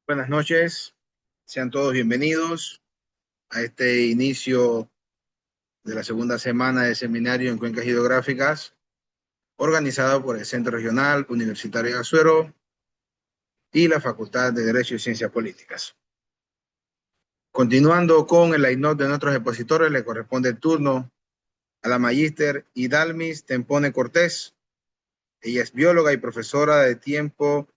Buenas noches, sean todos bienvenidos a este inicio de la segunda semana de seminario en cuencas hidrográficas, organizado por el Centro Regional Universitario de Azuero y la Facultad de Derecho y Ciencias Políticas. Continuando con el line-up de nuestros expositores, le corresponde el turno a la magíster Idalmis Tempone Cortés. Ella es bióloga y profesora de tiempo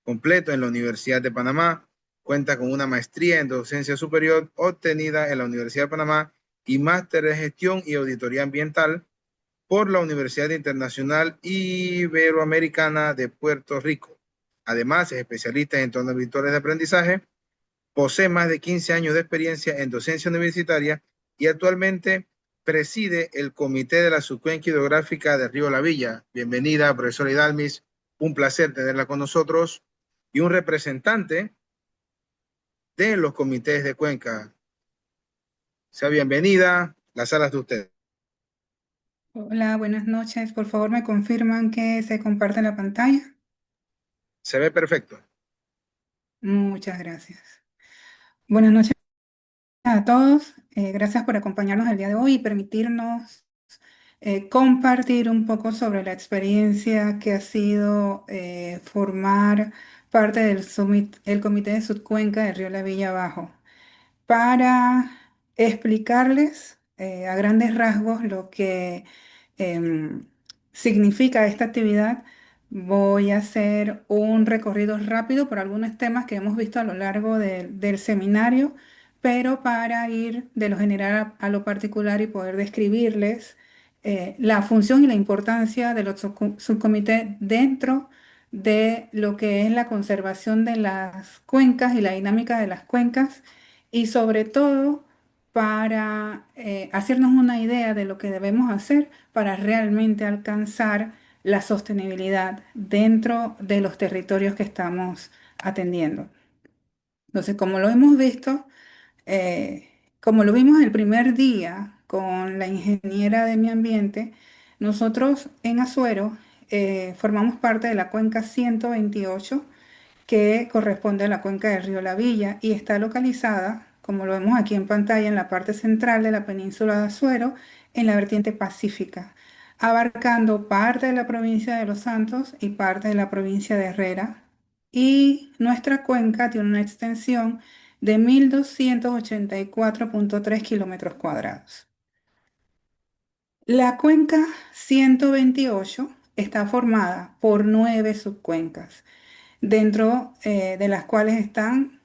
completo en la Universidad de Panamá. Cuenta con una maestría en docencia superior obtenida en la Universidad de Panamá y máster de gestión y auditoría ambiental por la Universidad Internacional Iberoamericana de Puerto Rico. Además, es especialista en entornos virtuales de aprendizaje, posee más de 15 años de experiencia en docencia universitaria y actualmente preside el comité de la subcuenca hidrográfica de Río La Villa. Bienvenida, profesora Idalmis. Un placer tenerla con nosotros. Y un representante de los comités de cuenca. Sea bienvenida. La sala es de usted. Hola, buenas noches. Por favor, me confirman que se comparte la pantalla. Se ve perfecto. Muchas gracias. Buenas noches a todos. Gracias por acompañarnos el día de hoy y permitirnos compartir un poco sobre la experiencia que ha sido formar parte del el Comité de Subcuenca de Río La Villa Bajo, para explicarles a grandes rasgos lo que em, significa esta actividad. Voy a hacer un recorrido rápido por algunos temas que hemos visto a lo largo del seminario, pero para ir de lo general a lo particular y poder describirles la función y la importancia de los subcomités dentro de lo que es la conservación de las cuencas y la dinámica de las cuencas, y sobre todo para hacernos una idea de lo que debemos hacer para realmente alcanzar la sostenibilidad dentro de los territorios que estamos atendiendo. Entonces, como lo hemos visto, eh, como lo vimos el primer día con la ingeniera de medio ambiente, nosotros en Azuero formamos parte de la cuenca 128, que corresponde a la cuenca del río La Villa y está localizada, como lo vemos aquí en pantalla, en la parte central de la península de Azuero, en la vertiente pacífica, abarcando parte de la provincia de Los Santos y parte de la provincia de Herrera. Y nuestra cuenca tiene una extensión de 1.284,3 kilómetros cuadrados. La cuenca 128 está formada por 9 subcuencas, dentro de las cuales están,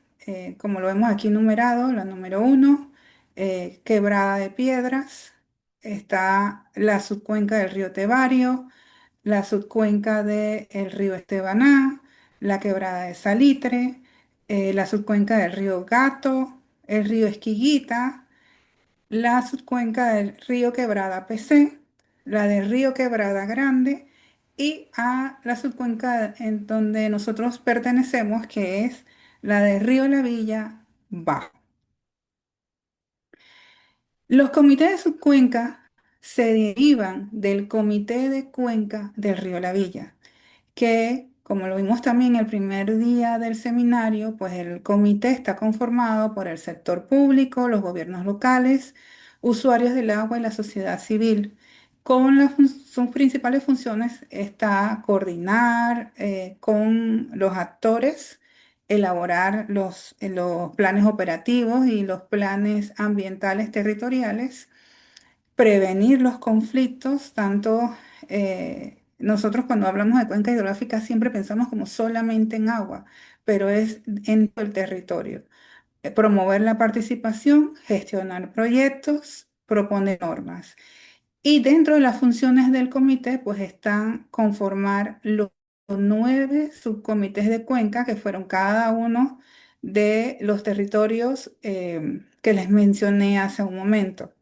como lo vemos aquí numerado, la número uno, Quebrada de Piedras. Está la subcuenca del río Tebario, la subcuenca del río Estebaná, la Quebrada de Salitre, la subcuenca del río Gato, el río Esquiguita, la subcuenca del río Quebrada PC, la del río Quebrada Grande y a la subcuenca en donde nosotros pertenecemos, que es la del río La Villa Bajo. Los comités de subcuenca se derivan del comité de cuenca del río La Villa, que, como lo vimos también el primer día del seminario, pues el comité está conformado por el sector público, los gobiernos locales, usuarios del agua y la sociedad civil. Con sus principales funciones está coordinar con los actores, elaborar los planes operativos y los planes ambientales territoriales, prevenir los conflictos. Tanto nosotros, cuando hablamos de cuenca hidrográfica, siempre pensamos como solamente en agua, pero es en todo el territorio. Promover la participación, gestionar proyectos, proponer normas. Y dentro de las funciones del comité, pues están conformar los 9 subcomités de cuenca, que fueron cada uno de los territorios que les mencioné hace un momento.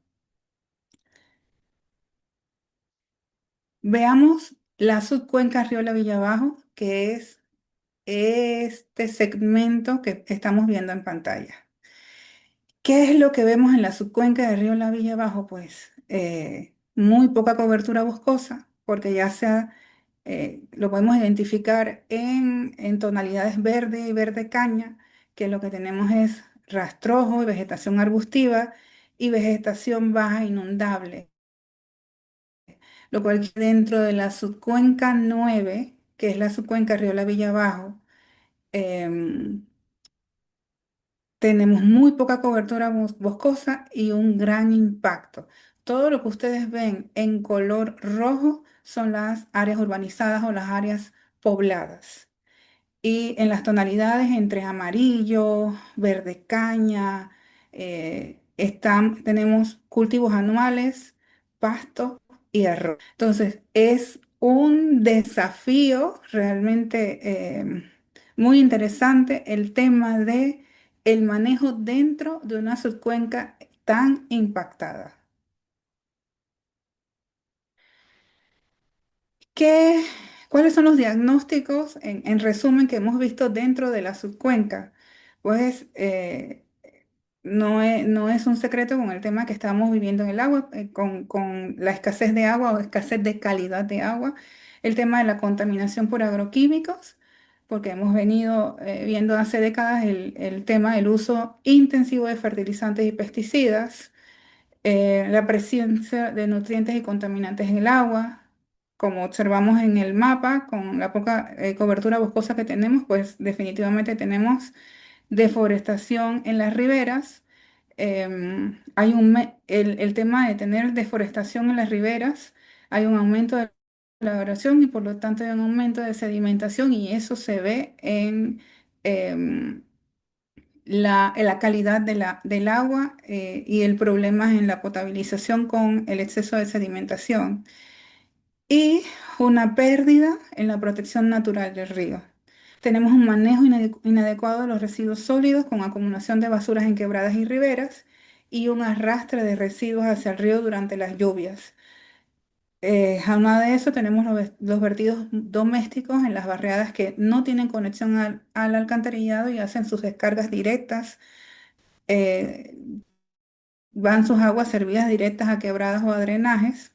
Veamos la subcuenca Río La Villa Bajo, que es este segmento que estamos viendo en pantalla. ¿Qué es lo que vemos en la subcuenca de Río La Villa Bajo? Pues muy poca cobertura boscosa, porque ya sea lo podemos identificar en tonalidades verde y verde caña, que lo que tenemos es rastrojo y vegetación arbustiva y vegetación baja inundable, lo cual que dentro de la subcuenca 9, que es la subcuenca Riola-Villa Bajo, em, tenemos muy poca cobertura boscosa y un gran impacto. Todo lo que ustedes ven en color rojo son las áreas urbanizadas o las áreas pobladas. Y en las tonalidades entre amarillo, verde caña, tenemos cultivos anuales, pasto y arroz. Entonces, es un desafío realmente muy interesante el tema de el manejo dentro de una subcuenca tan impactada. ¿Qué, ¿Cuáles son los diagnósticos, en resumen, que hemos visto dentro de la subcuenca? Pues no es un secreto con el tema que estamos viviendo en el agua, con la escasez de agua o escasez de calidad de agua, el tema de la contaminación por agroquímicos, porque hemos venido viendo hace décadas el tema del uso intensivo de fertilizantes y pesticidas, la presencia de nutrientes y contaminantes en el agua. Como observamos en el mapa, con la poca cobertura boscosa que tenemos, pues definitivamente tenemos deforestación en las riberas. El tema de tener deforestación en las riberas, hay un aumento de la erosión y por lo tanto hay un aumento de sedimentación y eso se ve em, en la calidad del agua y el problema en la potabilización con el exceso de sedimentación y una pérdida en la protección natural del río. Tenemos un manejo inadecuado de los residuos sólidos con acumulación de basuras en quebradas y riberas y un arrastre de residuos hacia el río durante las lluvias. Además de eso, tenemos los vertidos domésticos en las barriadas que no tienen conexión al alcantarillado y hacen sus descargas directas. eh, Van sus aguas servidas directas a quebradas o a drenajes.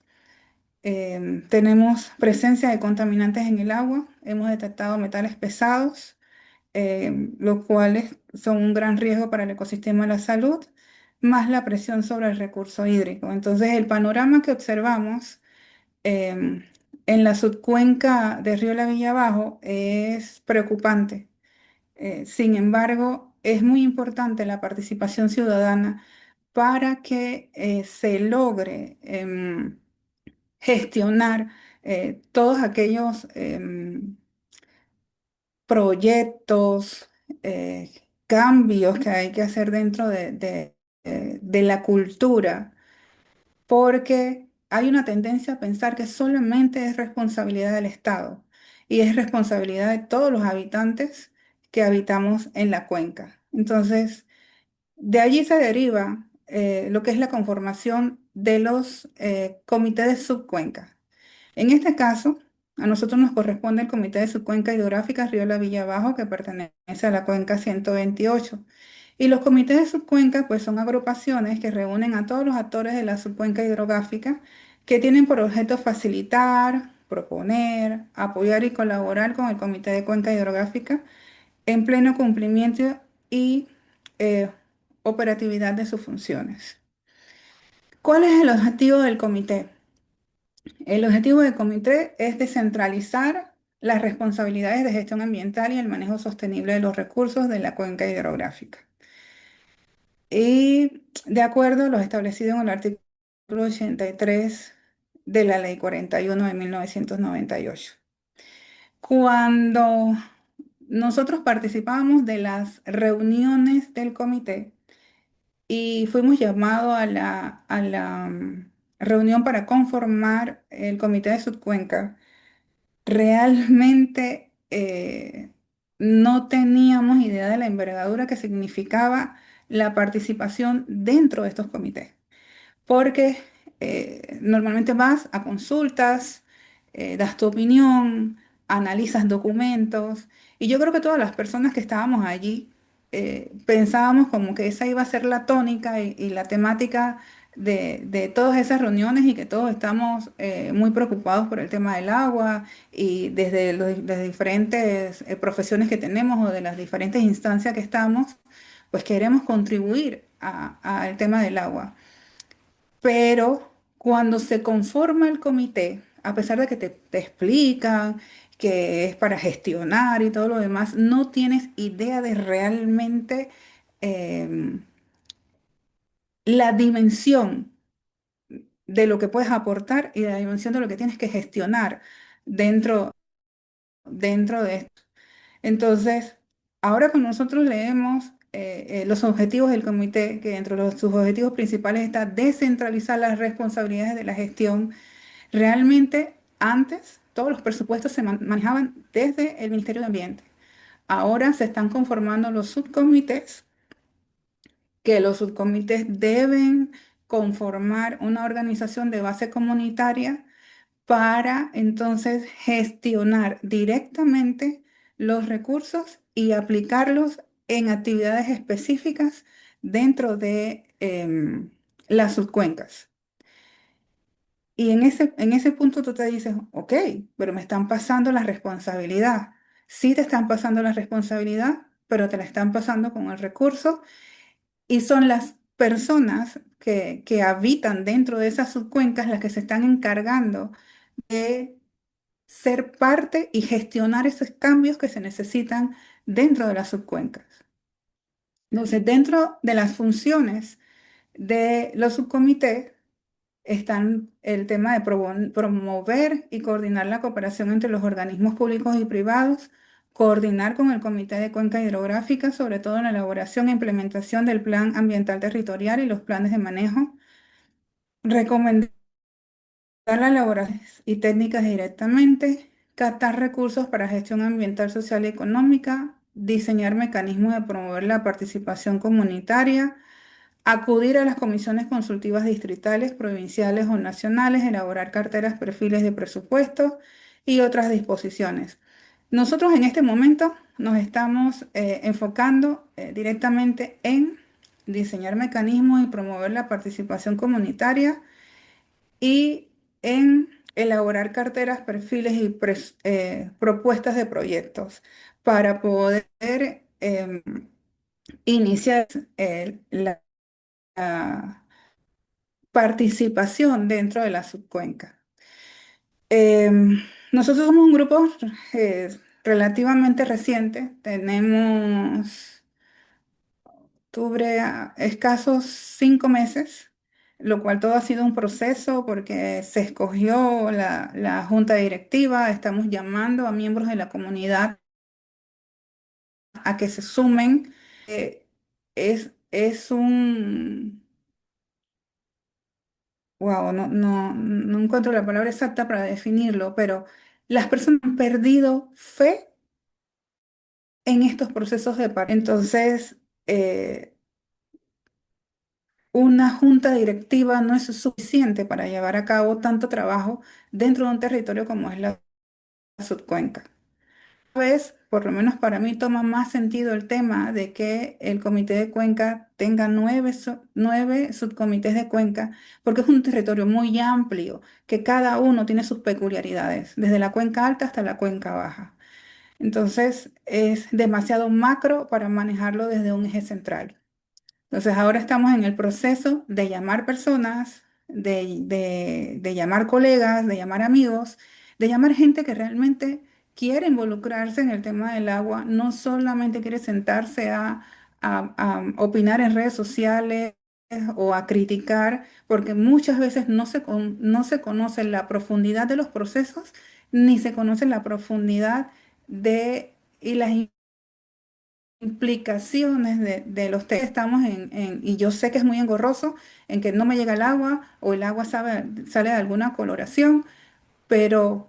Tenemos presencia de contaminantes en el agua. Hemos detectado metales pesados, los cuales son un gran riesgo para el ecosistema y la salud, más la presión sobre el recurso hídrico. Entonces, el panorama que observamos em, en la subcuenca de Río La Villa Bajo es preocupante. Sin embargo, es muy importante la participación ciudadana para que se logre gestionar todos aquellos proyectos, eh, cambios que hay que hacer dentro de la cultura, porque hay una tendencia a pensar que solamente es responsabilidad del Estado y es responsabilidad de todos los habitantes que habitamos en la cuenca. Entonces, de allí se deriva lo que es la conformación de los comités de subcuenca. En este caso, a nosotros nos corresponde el Comité de Subcuenca Hidrográfica Río La Villa Bajo, que pertenece a la cuenca 128. Y los comités de subcuenca, pues son agrupaciones que reúnen a todos los actores de la subcuenca hidrográfica que tienen por objeto facilitar, proponer, apoyar y colaborar con el Comité de Cuenca Hidrográfica en pleno cumplimiento y eh, operatividad de sus funciones. ¿Cuál es el objetivo del comité? El objetivo del comité es descentralizar las responsabilidades de gestión ambiental y el manejo sostenible de los recursos de la cuenca hidrográfica. Y de acuerdo a lo establecido en el artículo 83 de la Ley 41 de 1998. Cuando nosotros participábamos de las reuniones del comité y fuimos llamados a la reunión para conformar el comité de subcuenca, realmente no teníamos idea de la envergadura que significaba la participación dentro de estos comités, porque normalmente vas a consultas, das tu opinión, analizas documentos, y yo creo que todas las personas que estábamos allí pensábamos como que esa iba a ser la tónica y la temática de todas esas reuniones y que todos estamos muy preocupados por el tema del agua y desde las diferentes profesiones que tenemos o de las diferentes instancias que estamos, pues queremos contribuir al tema del agua. Pero cuando se conforma el comité, a pesar de que te explican que es para gestionar y todo lo demás, no tienes idea de realmente em, la dimensión de lo que puedes aportar y la dimensión de lo que tienes que gestionar dentro, dentro de esto. Entonces, ahora que nosotros leemos los objetivos del comité, que dentro de sus objetivos principales está descentralizar las responsabilidades de la gestión. Realmente antes todos los presupuestos se manejaban desde el Ministerio de Ambiente. Ahora se están conformando los subcomités, que los subcomités deben conformar una organización de base comunitaria para entonces gestionar directamente los recursos y aplicarlos en actividades específicas dentro de las subcuencas. Y en ese punto tú te dices, ok, pero me están pasando la responsabilidad. Sí te están pasando la responsabilidad, pero te la están pasando con el recurso y son las personas que habitan dentro de esas subcuencas las que se están encargando de ser parte y gestionar esos cambios que se necesitan dentro de las subcuencas. Entonces, dentro de las funciones de los subcomités, están el tema de promover y coordinar la cooperación entre los organismos públicos y privados, coordinar con el Comité de Cuenca Hidrográfica, sobre todo en la elaboración e implementación del Plan Ambiental Territorial y los planes de manejo, recomendar las elaboraciones y técnicas directamente, captar recursos para gestión ambiental, social y económica, diseñar mecanismos de promover la participación comunitaria, acudir a las comisiones consultivas distritales, provinciales o nacionales, elaborar carteras, perfiles de presupuesto y otras disposiciones. Nosotros en este momento nos estamos enfocando directamente en diseñar mecanismos y promover la participación comunitaria y en elaborar carteras, perfiles y propuestas de proyectos para poder iniciar la participación dentro de la subcuenca. Nosotros somos un grupo eh, relativamente reciente, tenemos octubre, escasos 5 meses, lo cual todo ha sido un proceso porque se escogió la junta directiva, estamos llamando a miembros de la comunidad a que se sumen. Es un wow, no encuentro la palabra exacta para definirlo, pero las personas han perdido fe en estos procesos de paz. Entonces, una junta directiva no es suficiente para llevar a cabo tanto trabajo dentro de un territorio como es la subcuenca. Vez, por lo menos para mí, toma más sentido el tema de que el comité de cuenca tenga 9 subcomités de cuenca, porque es un territorio muy amplio, que cada uno tiene sus peculiaridades, desde la cuenca alta hasta la cuenca baja. Entonces, es demasiado macro para manejarlo desde un eje central. Entonces ahora estamos en el proceso de llamar personas, de llamar colegas, de llamar amigos, de llamar gente que realmente quiere involucrarse en el tema del agua, no solamente quiere sentarse a opinar en redes sociales o a criticar, porque muchas veces no se conoce la profundidad de los procesos, ni se conoce la profundidad de y las implicaciones de los test. Estamos y yo sé que es muy engorroso, en que no me llega el agua o el agua sale de alguna coloración, pero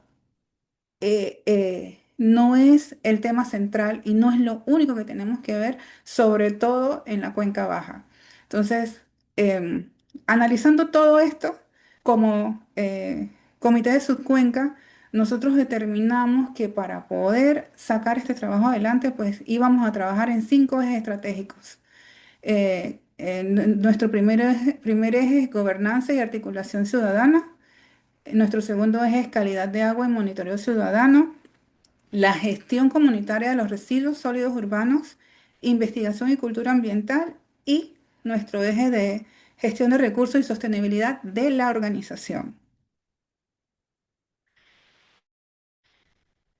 no es el tema central y no es lo único que tenemos que ver, sobre todo en la cuenca baja. Entonces, em, analizando todo esto, como comité de subcuenca, nosotros determinamos que para poder sacar este trabajo adelante, pues íbamos a trabajar en 5 ejes estratégicos. Nuestro primer eje es gobernanza y articulación ciudadana. Nuestro segundo eje es calidad de agua y monitoreo ciudadano. La gestión comunitaria de los residuos sólidos urbanos, investigación y cultura ambiental y nuestro eje de gestión de recursos y sostenibilidad de la organización.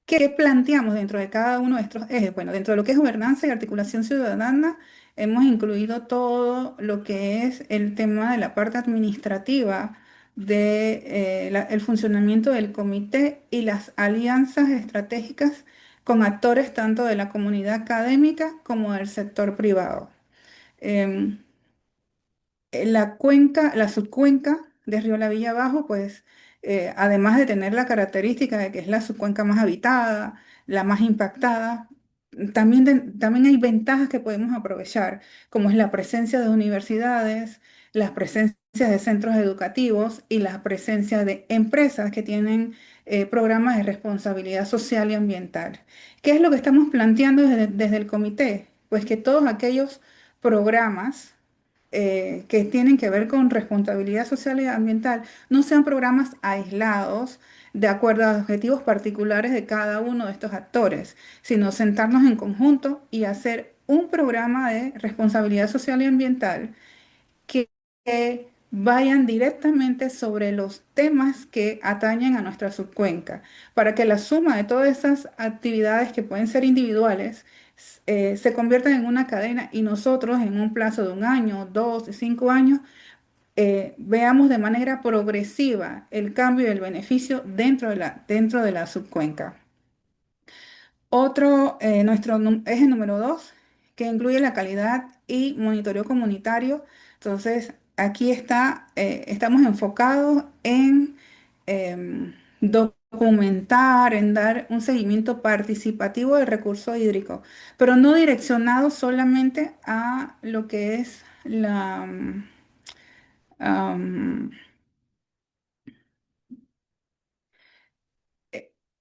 ¿Qué planteamos dentro de cada uno de estos ejes? Bueno, dentro de lo que es gobernanza y articulación ciudadana, hemos incluido todo lo que es el tema de la parte administrativa del funcionamiento del comité y las alianzas estratégicas con actores tanto de la comunidad académica como del sector privado. Em, la cuenca, la subcuenca de Río La Villa Abajo, pues además de tener la característica de que es la subcuenca más habitada, la más impactada, también hay ventajas que podemos aprovechar, como es la presencia de universidades, las presencias de centros educativos y la presencia de empresas que tienen programas de responsabilidad social y ambiental. ¿Qué es lo que estamos planteando desde el comité? Pues que todos aquellos programas que tienen que ver con responsabilidad social y ambiental no sean programas aislados de acuerdo a objetivos particulares de cada uno de estos actores, sino sentarnos en conjunto y hacer un programa de responsabilidad social y ambiental que vayan directamente sobre los temas que atañen a nuestra subcuenca, para que la suma de todas esas actividades que pueden ser individuales se conviertan en una cadena y nosotros en un plazo de un año, 2, 5 años, veamos de manera progresiva el cambio y el beneficio dentro de la subcuenca. Otro, eje número 2, que incluye la calidad y monitoreo comunitario. Entonces, aquí estamos enfocados en documentar, en dar un seguimiento participativo del recurso hídrico, pero no direccionado solamente a lo que es am,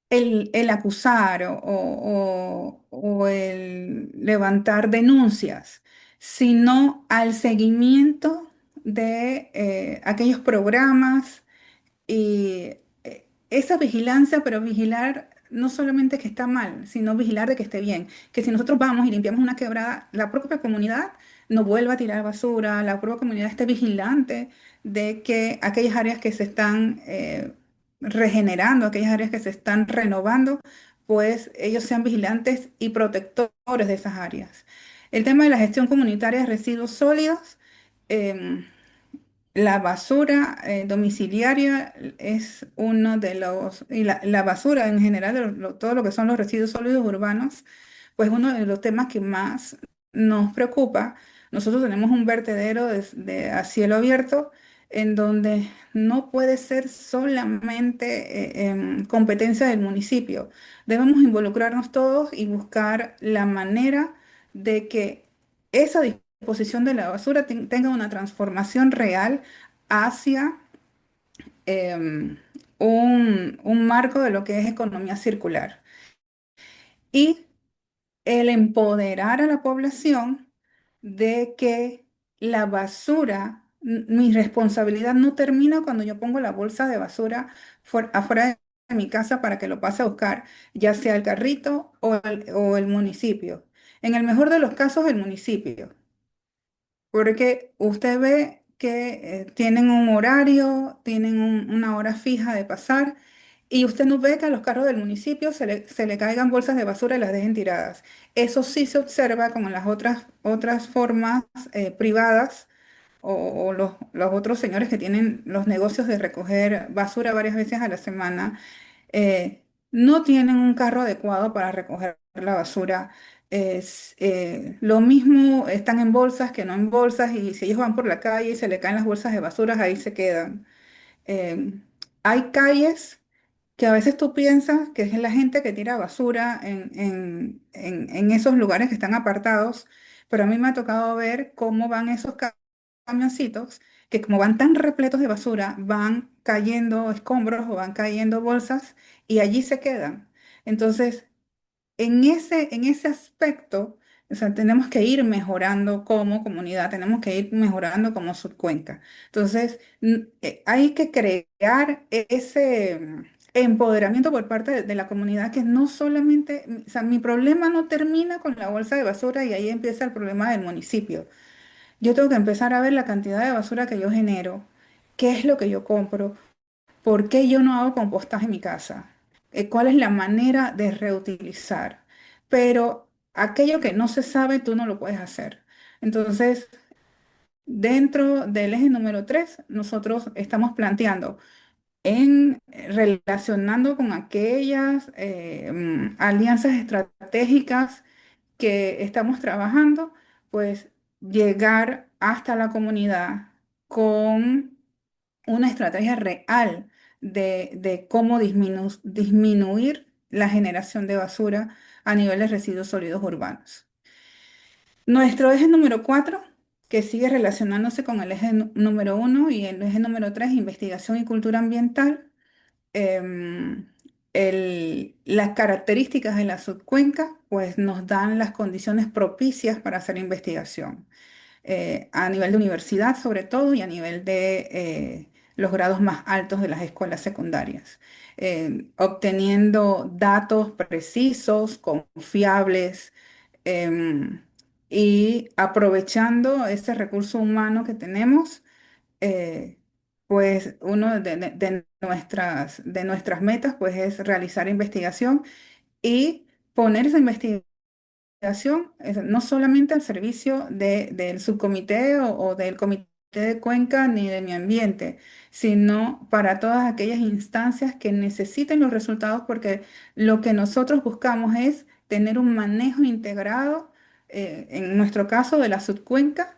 el acusar o el levantar denuncias, sino al seguimiento de aquellos programas y esa vigilancia, pero vigilar no solamente que está mal, sino vigilar de que esté bien. Que si nosotros vamos y limpiamos una quebrada, la propia comunidad no vuelva a tirar basura, la propia comunidad esté vigilante de que aquellas áreas que se están regenerando, aquellas áreas que se están renovando, pues ellos sean vigilantes y protectores de esas áreas. El tema de la gestión comunitaria de residuos sólidos. em, la basura domiciliaria es uno de los, y la basura en general, todo lo que son los residuos sólidos urbanos, pues uno de los temas que más nos preocupa. Nosotros tenemos un vertedero a cielo abierto en donde no puede ser solamente competencia del municipio. Debemos involucrarnos todos y buscar la manera de que esa disposición de la basura tenga una transformación real hacia un marco de lo que es economía circular. Y el empoderar a la población de que la basura, mi responsabilidad no termina cuando yo pongo la bolsa de basura afuera de mi casa para que lo pase a buscar, ya sea el carrito o el municipio. En el mejor de los casos, el municipio. Porque usted ve que tienen un horario, tienen una hora fija de pasar, y usted no ve que a los carros del municipio se le caigan bolsas de basura y las dejen tiradas. Eso sí se observa como en las otras formas privadas o los otros señores que tienen los negocios de recoger basura varias veces a la semana no tienen un carro adecuado para recoger la basura. Lo mismo están en bolsas que no en bolsas y si ellos van por la calle y se le caen las bolsas de basura, ahí se quedan. Eh, Hay calles que a veces tú piensas que es la gente que tira basura en esos lugares que están apartados, pero a mí me ha tocado ver cómo van esos camioncitos que como van tan repletos de basura, van cayendo escombros o van cayendo bolsas y allí se quedan. Entonces, en ese aspecto, O sea, tenemos que ir mejorando como comunidad, tenemos que ir mejorando como subcuenca. Entonces, hay que crear ese empoderamiento por parte de la comunidad que no solamente, o sea, mi problema no termina con la bolsa de basura y ahí empieza el problema del municipio. Yo tengo que empezar a ver la cantidad de basura que yo genero, qué es lo que yo compro, por qué yo no hago compostaje en mi casa, cuál es la manera de reutilizar. Pero aquello que no se sabe, tú no lo puedes hacer. Entonces, dentro del eje número 3 nosotros estamos planteando relacionando con aquellas alianzas estratégicas que estamos trabajando, pues llegar hasta la comunidad con una estrategia real de cómo disminuir la generación de basura a nivel de residuos sólidos urbanos. Nuestro eje número 4, que sigue relacionándose con el eje número 1 y el eje número 3, investigación y cultura ambiental, em, las características de la subcuenca, pues nos dan las condiciones propicias para hacer investigación a nivel de universidad sobre todo y a nivel de los grados más altos de las escuelas secundarias, obteniendo datos precisos, confiables em, y aprovechando ese recurso humano que tenemos. Pues uno de nuestras metas pues es realizar investigación y poner esa investigación no solamente al servicio del subcomité o del comité de Cuenca ni de mi ambiente, sino para todas aquellas instancias que necesiten los resultados, porque lo que nosotros buscamos es tener un manejo integrado, en nuestro caso de la subcuenca,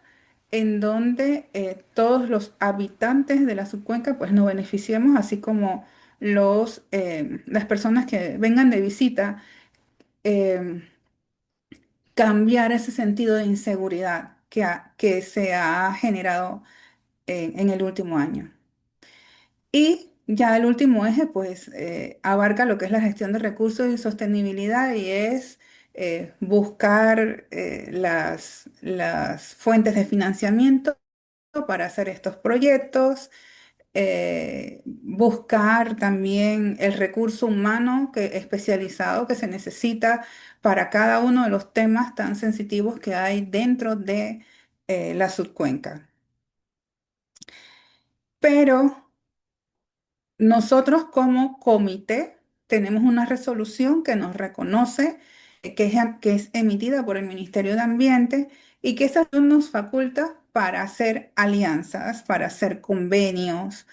en donde todos los habitantes de la subcuenca pues nos beneficiemos, así como las personas que vengan de visita. em, Cambiar ese sentido de inseguridad que se ha generado en el último año. Y ya el último eje, pues, abarca lo que es la gestión de recursos y sostenibilidad y es buscar las fuentes de financiamiento para hacer estos proyectos, buscar también el recurso humano especializado que se necesita para cada uno de los temas tan sensitivos que hay dentro de la subcuenca. Pero nosotros como comité tenemos una resolución que nos reconoce, que es emitida por el Ministerio de Ambiente y que esa nos faculta para hacer alianzas, para hacer convenios,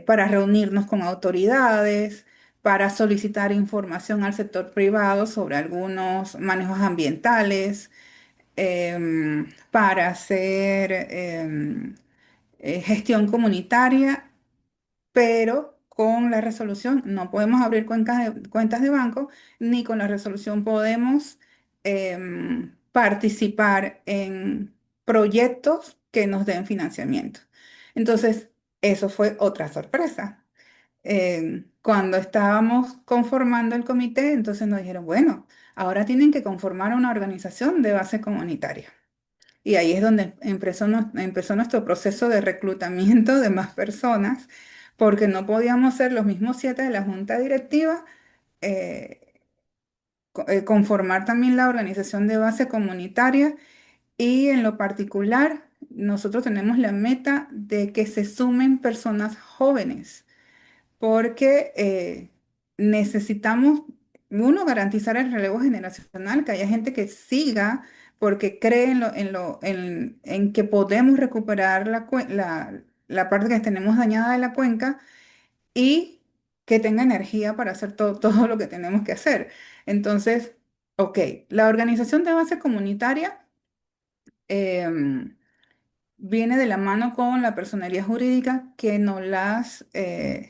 para reunirnos con autoridades, para solicitar información al sector privado sobre algunos manejos ambientales, para hacer gestión comunitaria, pero con la resolución no podemos abrir cuentas de banco, ni con la resolución podemos participar en proyectos que nos den financiamiento. Entonces, eso fue otra sorpresa. Cuando estábamos conformando el comité, entonces nos dijeron, bueno, ahora tienen que conformar una organización de base comunitaria. Y ahí es donde empezó nuestro proceso de reclutamiento de más personas, porque no podíamos ser los mismos 7 de la junta directiva, eh, conformar también la organización de base comunitaria y en lo particular, nosotros tenemos la meta de que se sumen personas jóvenes porque necesitamos, uno, garantizar el relevo generacional, que haya gente que siga porque cree en que podemos recuperar la parte que tenemos dañada de la cuenca y que tenga energía para hacer todo lo que tenemos que hacer. Entonces, ok, la organización de base comunitaria. em, Viene de la mano con la personería jurídica que nos las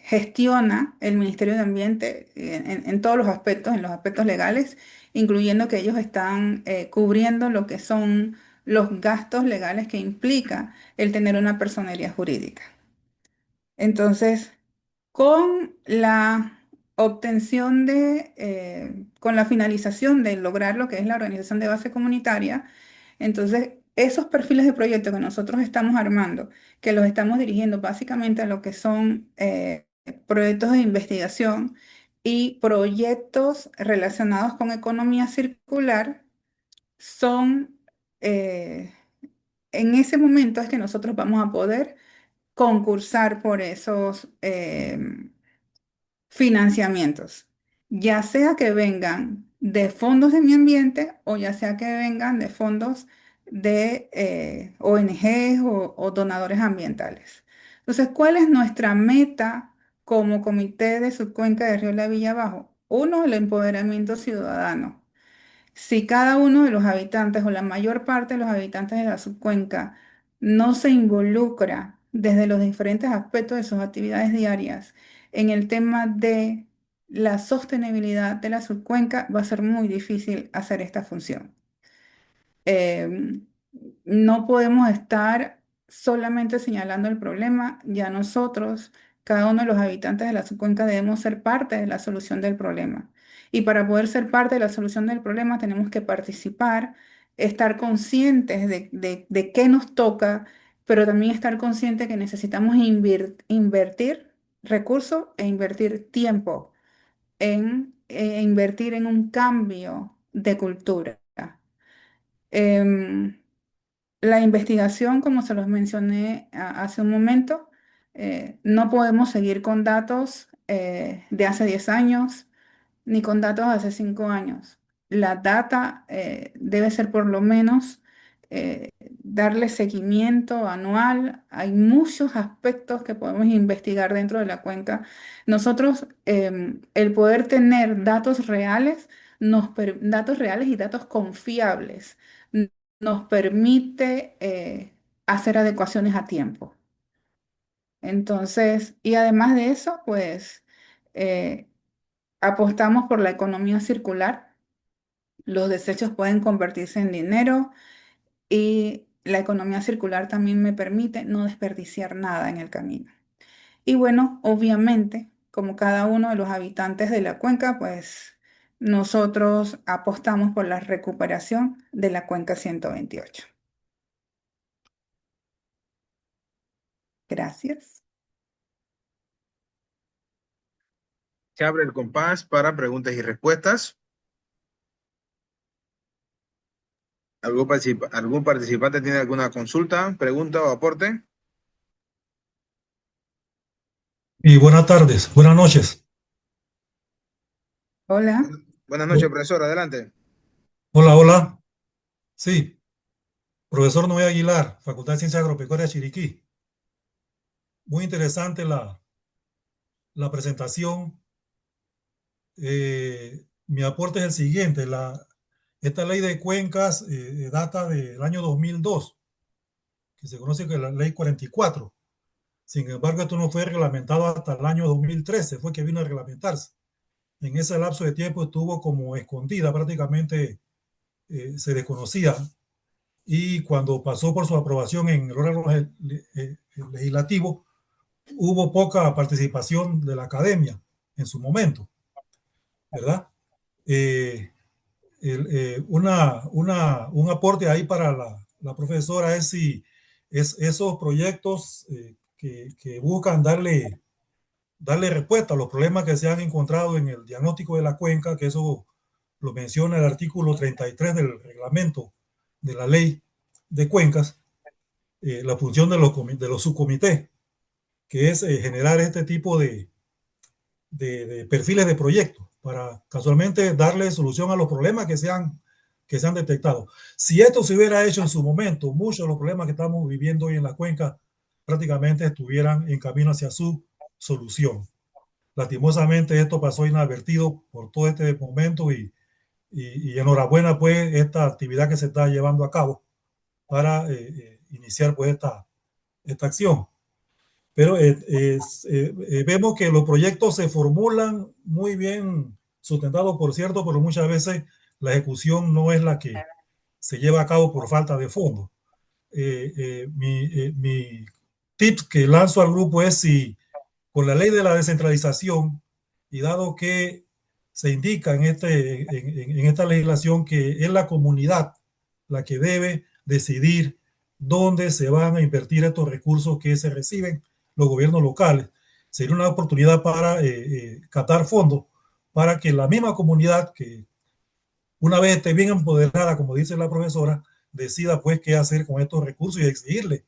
gestiona el Ministerio de Ambiente en todos los aspectos, en los aspectos legales, incluyendo que ellos están cubriendo lo que son los gastos legales que implica el tener una personería jurídica. Entonces, con obtención con la finalización de lograr lo que es la organización de base comunitaria. Entonces, esos perfiles de proyecto que nosotros estamos armando, que los estamos dirigiendo básicamente a lo que son proyectos de investigación y proyectos relacionados con economía circular, son, eh, en ese momento es que nosotros vamos a poder concursar por esos financiamientos, ya sea que vengan de fondos de medio ambiente o ya sea que vengan de fondos de ONGs o donadores ambientales. Entonces, ¿cuál es nuestra meta como Comité de Subcuenca de Río La Villa Bajo? Uno, el empoderamiento ciudadano. Si cada uno de los habitantes o la mayor parte de los habitantes de la subcuenca no se involucra desde los diferentes aspectos de sus actividades diarias en el tema de la sostenibilidad de la subcuenca, va a ser muy difícil hacer esta función. Eh, no podemos estar solamente señalando el problema, ya nosotros, cada uno de los habitantes de la subcuenca, debemos ser parte de la solución del problema. Y para poder ser parte de la solución del problema tenemos que participar, estar conscientes de qué nos toca, pero también estar conscientes que necesitamos invertir recursos e invertir tiempo invertir en un cambio de cultura. Em, la investigación, como se los mencioné hace un momento, no podemos seguir con datos de hace 10 años ni con datos de hace 5 años. La data debe ser por lo menos darle seguimiento anual. Hay muchos aspectos que podemos investigar dentro de la cuenca. Nosotros, el poder tener datos reales, datos reales y datos confiables, nos permite hacer adecuaciones a tiempo. Entonces, y además de eso, pues eh, apostamos por la economía circular. Los desechos pueden convertirse en dinero y la economía circular también me permite no desperdiciar nada en el camino. Y bueno, obviamente, como cada uno de los habitantes de la cuenca, pues nosotros apostamos por la recuperación de la cuenca 128. Gracias. Se abre el compás para preguntas y respuestas. ¿Algún participante tiene alguna consulta, pregunta o aporte? Y buenas tardes, buenas noches. Hola. Buenas noches, profesor. Adelante. Hola, hola. Sí, profesor Noé Aguilar, Facultad de Ciencias Agropecuarias Chiriquí. Muy interesante la presentación. Mi aporte es el siguiente. Esta ley de cuencas data del año 2002, que se conoce como la ley 44. Sin embargo, esto no fue reglamentado hasta el año 2013, fue que vino a reglamentarse. En ese lapso de tiempo estuvo como escondida, prácticamente se desconocía. Y cuando pasó por su aprobación en el órgano legislativo, hubo poca participación de la academia en su momento, ¿verdad? Eh, un aporte ahí para la profesora es si esos proyectos que buscan darle respuesta a los problemas que se han encontrado en el diagnóstico de la cuenca, que eso lo menciona el artículo 33 del reglamento de la ley de cuencas, la función de los subcomités, que es generar este tipo de perfiles de proyectos para casualmente darle solución a los problemas que se han detectado. Si esto se hubiera hecho en su momento, muchos de los problemas que estamos viviendo hoy en la cuenca prácticamente estuvieran en camino hacia su solución. Lastimosamente esto pasó inadvertido por todo este momento y enhorabuena pues esta actividad que se está llevando a cabo para iniciar pues esta acción. Pero vemos que los proyectos se formulan muy bien sustentados, por cierto, pero muchas veces la ejecución no es la que se lleva a cabo por falta de fondos. Mi tip que lanzo al grupo es si con la ley de la descentralización y dado que se indica en esta legislación que es la comunidad la que debe decidir dónde se van a invertir estos recursos que se reciben los gobiernos locales, sería una oportunidad para captar fondos para que la misma comunidad, que una vez esté bien empoderada, como dice la profesora, decida pues qué hacer con estos recursos y exigirle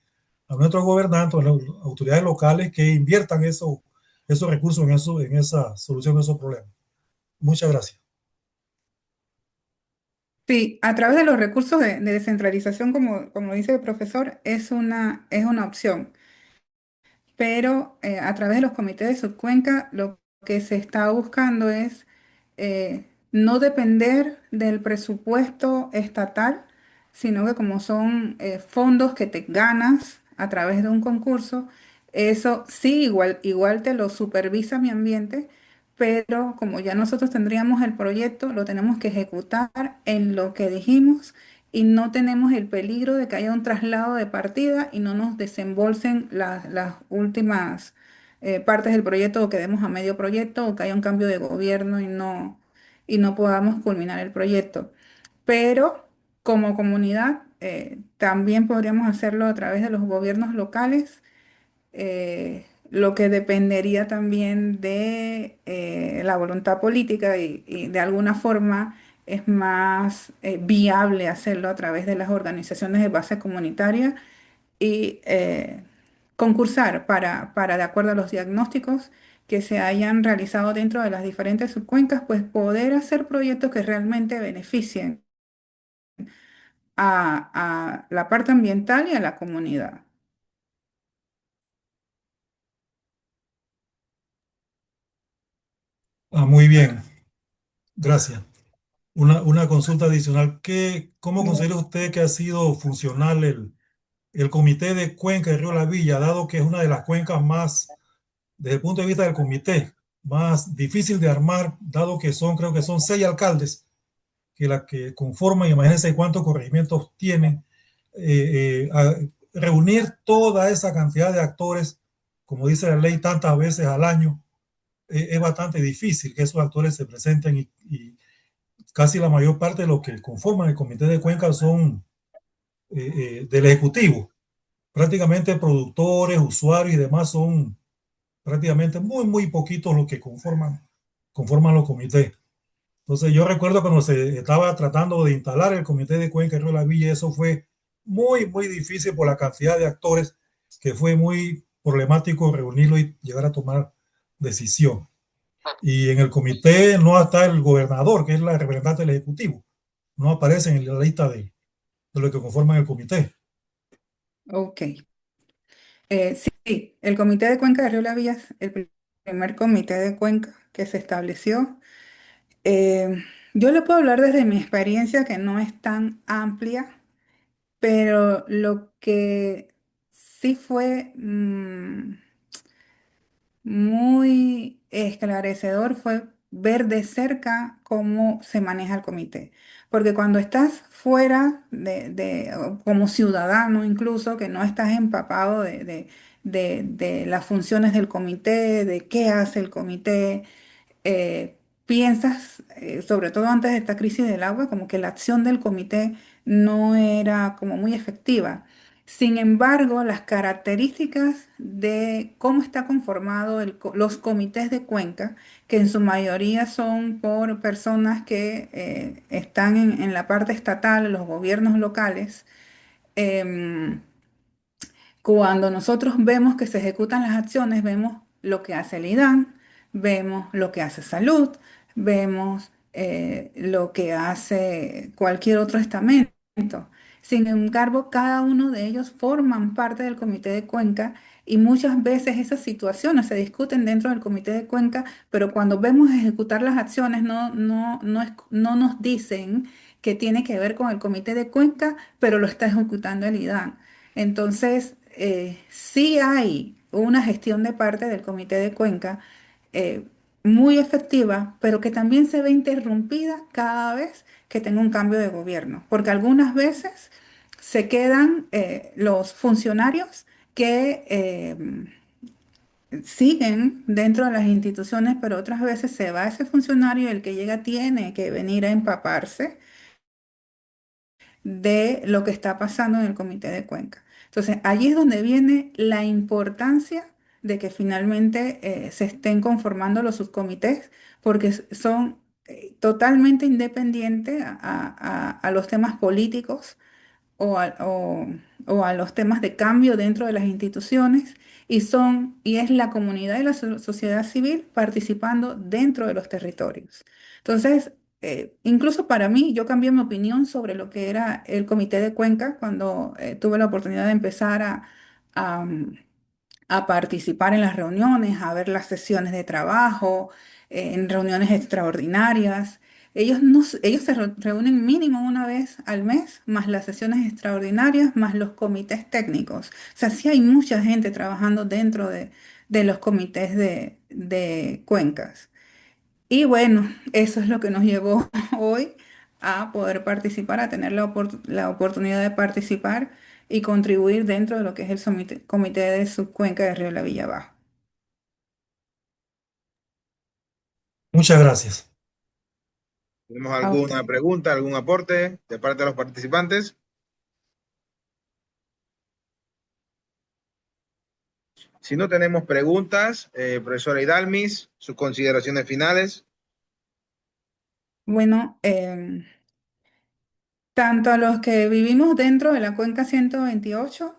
a nuestros gobernantes, a las autoridades locales que inviertan esos recursos en esa solución de esos problemas. Muchas gracias. Sí, a través de los recursos de descentralización, como dice el profesor, es una opción, pero a través de los comités de subcuenca lo que se está buscando es no depender del presupuesto estatal, sino que como son fondos que te ganas a través de un concurso, eso sí, igual te lo supervisa mi ambiente, pero como ya nosotros tendríamos el proyecto, lo tenemos que ejecutar en lo que dijimos y no tenemos el peligro de que haya un traslado de partida y no nos desembolsen las últimas partes del proyecto o quedemos a medio proyecto o que haya un cambio de gobierno y no podamos culminar el proyecto. Pero como comunidad también podríamos hacerlo a través de los gobiernos locales, lo que dependería también de la voluntad política y de alguna forma es más viable hacerlo a través de las organizaciones de base comunitaria y concursar para, de acuerdo a los diagnósticos que se hayan realizado dentro de las diferentes subcuencas, pues poder hacer proyectos que realmente beneficien a la parte ambiental y a la comunidad. Muy bien, gracias. Una consulta adicional. ¿Cómo considera usted que ha sido funcional el Comité de Cuenca de Río La Villa, dado que es una de las cuencas más, desde el punto de vista del comité, más difícil de armar, dado que creo que son 6 alcaldes que la que conforman, imagínense cuántos corregimientos tienen, a reunir toda esa cantidad de actores, como dice la ley, tantas veces al año, es bastante difícil que esos actores se presenten y casi la mayor parte de los que conforman el comité de Cuenca son del Ejecutivo. Prácticamente productores, usuarios y demás son prácticamente muy, muy poquitos los que conforman los comités. Entonces yo recuerdo cuando se estaba tratando de instalar el comité de Cuenca y Río La Villa, eso fue muy, muy difícil por la cantidad de actores, que fue muy problemático reunirlo y llegar a tomar decisión. Y en el comité no está el gobernador, que es la representante del Ejecutivo. No aparece en la lista de los que conforman el comité. Ok. Sí, el Comité de Cuenca de Río La Villa es el primer comité de cuenca que se estableció. Eh, yo le puedo hablar desde mi experiencia, que no es tan amplia, pero lo que sí fue muy esclarecedor fue ver de cerca cómo se maneja el comité. Porque cuando estás fuera o como ciudadano incluso, que no estás empapado de las funciones del comité, de qué hace el comité, piensas, sobre todo antes de esta crisis del agua, como que la acción del comité no era como muy efectiva. Sin embargo, las características de cómo está conformado los comités de cuenca, que en su mayoría son por personas que están en la parte estatal, los gobiernos locales, em, cuando nosotros vemos que se ejecutan las acciones, vemos lo que hace el IDAN, vemos lo que hace Salud, vemos lo que hace cualquier otro estamento. Sin embargo, cada uno de ellos forman parte del comité de cuenca y muchas veces esas situaciones se discuten dentro del comité de cuenca, pero cuando vemos ejecutar las acciones no nos dicen que tiene que ver con el comité de cuenca, pero lo está ejecutando el IDAN. Entonces, sí hay una gestión de parte del Comité de Cuenca eh, muy efectiva, pero que también se ve interrumpida cada vez que tenga un cambio de gobierno, porque algunas veces se quedan los funcionarios que siguen dentro de las instituciones, pero otras veces se va ese funcionario y el que llega tiene que venir a empaparse de lo que está pasando en el Comité de Cuenca. Entonces, allí es donde viene la importancia de que finalmente se estén conformando los subcomités, porque son totalmente independientes a los temas políticos o a los temas de cambio dentro de las instituciones y es la comunidad y la sociedad civil participando dentro de los territorios. Entonces, incluso para mí, yo cambié mi opinión sobre lo que era el Comité de Cuenca cuando tuve la oportunidad de empezar a, a participar en las reuniones, a ver las sesiones de trabajo, en reuniones extraordinarias. Ellos se reúnen mínimo una vez al mes, más las sesiones extraordinarias, más los comités técnicos. O sea, sí hay mucha gente trabajando dentro de los comités de cuencas. Y bueno, eso es lo que nos llevó hoy a poder participar, a tener la oportunidad de participar y contribuir dentro de lo que es el comité de subcuenca de Río La Villa Bajo. Muchas gracias. ¿Tenemos A alguna usted. pregunta, algún aporte de parte de los participantes? Si no tenemos preguntas, profesora Idalmis, sus consideraciones finales. Bueno, tanto a los que vivimos dentro de la cuenca 128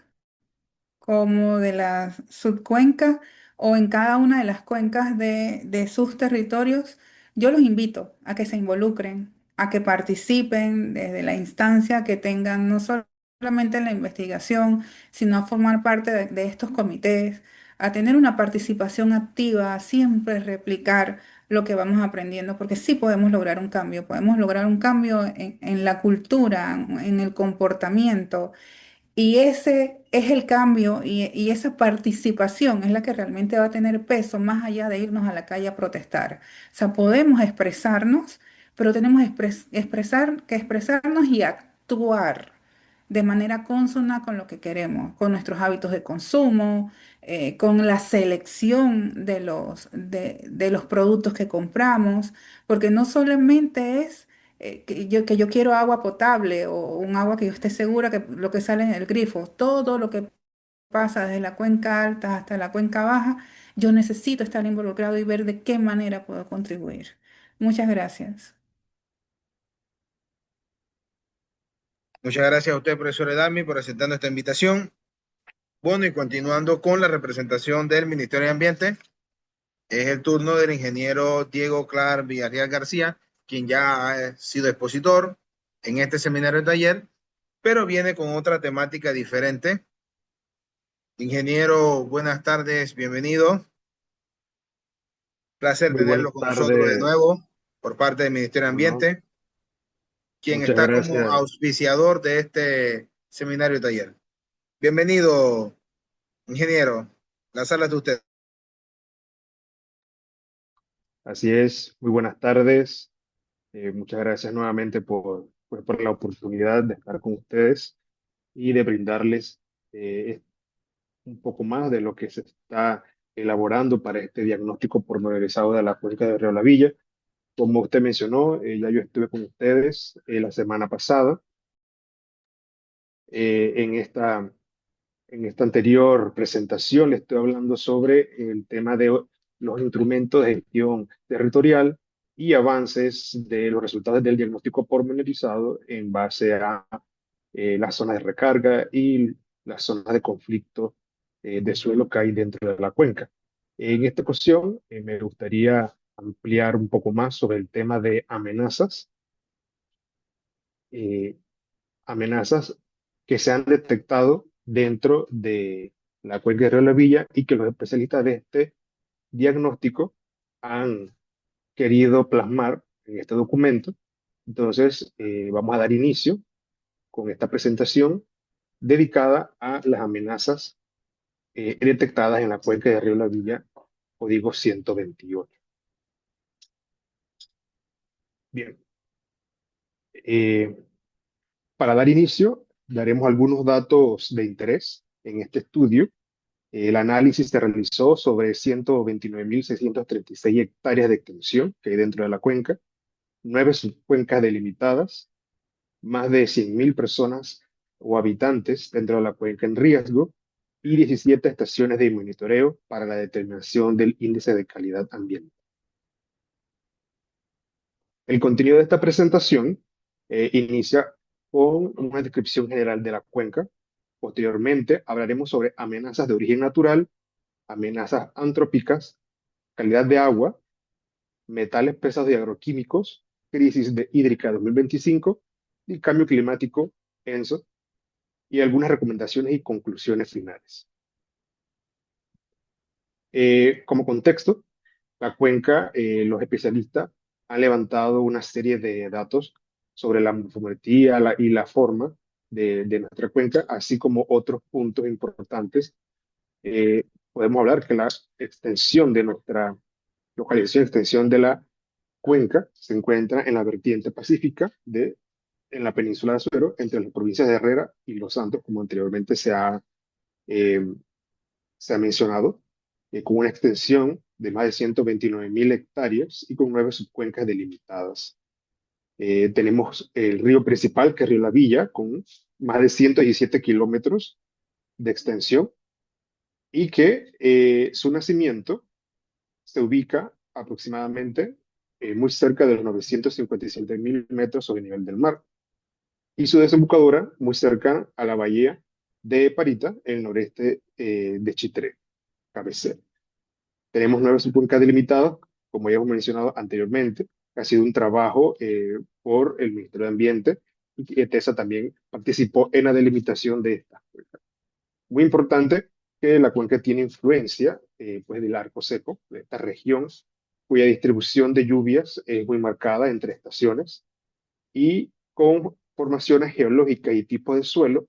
como de la subcuenca o en cada una de las cuencas de sus territorios, yo los invito a que se involucren, a que participen desde la instancia que tengan no solamente en la investigación, sino a formar parte de estos comités, a tener una participación activa, a siempre replicar lo que vamos aprendiendo, porque sí podemos lograr un cambio en la cultura, en el comportamiento y ese es el cambio y esa participación es la que realmente va a tener peso más allá de irnos a la calle a protestar. O sea, podemos expresarnos, pero tenemos que expresarnos y actuar de manera consona con lo que queremos, con nuestros hábitos de consumo, con la selección de los productos que compramos, porque no solamente es que yo quiero agua potable o un agua que yo esté segura que lo que sale en el grifo, todo lo que pasa desde la cuenca alta hasta la cuenca baja, yo necesito estar involucrado y ver de qué manera puedo contribuir. Muchas gracias. Muchas gracias a usted, profesora Idalmis, por aceptar esta invitación. Bueno, y continuando con la representación del Ministerio de Ambiente, es el turno del ingeniero Diego Clar Villarreal García, quien ya ha sido expositor en este seminario de taller, pero viene con otra temática diferente. Ingeniero, buenas tardes, bienvenido. Placer Muy tenerlo buenas con nosotros de tardes. nuevo por parte del Ministerio de Bueno, Ambiente, quien muchas está como gracias. auspiciador de este seminario de taller. Bienvenido, ingeniero. La sala es de usted. Así es, muy buenas tardes. Muchas gracias nuevamente por la oportunidad de estar con ustedes y de brindarles un poco más de lo que se está elaborando para este diagnóstico pormenorizado de la cuenca de Río La Villa. Como usted mencionó, ya yo estuve con ustedes la semana pasada en esta anterior presentación le estoy hablando sobre el tema de los instrumentos de gestión territorial y avances de los resultados del diagnóstico pormenorizado en base a las zonas de recarga y las zonas de conflicto de suelo que hay dentro de la cuenca. En esta ocasión me gustaría ampliar un poco más sobre el tema de amenazas. eh, Amenazas que se han detectado dentro de la cuenca de Río de la Villa y que los especialistas de este diagnóstico han querido plasmar en este documento. Entonces, vamos a dar inicio con esta presentación dedicada a las amenazas detectadas en la cuenca de Río de la Villa, código 128. Bien, eh, para dar inicio, daremos algunos datos de interés en este estudio El análisis se realizó sobre 129.636 hectáreas de extensión que hay dentro de la cuenca, 9 subcuencas delimitadas, más de 100.000 personas o habitantes dentro de la cuenca en riesgo y 17 estaciones de monitoreo para la determinación del índice de calidad ambiental. El contenido de esta presentación inicia con una descripción general de la cuenca. Posteriormente hablaremos sobre amenazas de origen natural, amenazas antrópicas, calidad de agua, metales pesados y agroquímicos, crisis hídrica 2025 y cambio climático, ENSO, y algunas recomendaciones y conclusiones finales. Como contexto, la cuenca, los especialistas han levantado una serie de datos sobre la morfología y la forma de nuestra cuenca, así como otros puntos importantes. Podemos hablar que la extensión de nuestra localización, extensión de la cuenca, se encuentra en la vertiente pacífica en la península de Azuero, entre las provincias de Herrera y Los Santos, como anteriormente eh, se ha mencionado, con una extensión de más de 129.000 hectáreas y con 9 subcuencas delimitadas. Tenemos el río principal, que es Río La Villa, con más de 117 kilómetros de extensión y que su nacimiento se ubica aproximadamente muy cerca de los 957.000 metros sobre el nivel del mar y su desembocadura muy cerca a la bahía de Parita, en el noreste de Chitré, cabecera. Tenemos 9 subcuencas delimitadas, como ya hemos mencionado anteriormente. Ha sido un trabajo por el Ministerio de Ambiente y ETESA también participó en la delimitación de estas cuencas. Muy importante que la cuenca tiene influencia pues del arco seco, de esta región, cuya distribución de lluvias es muy marcada entre estaciones y con formaciones geológicas y tipos de suelo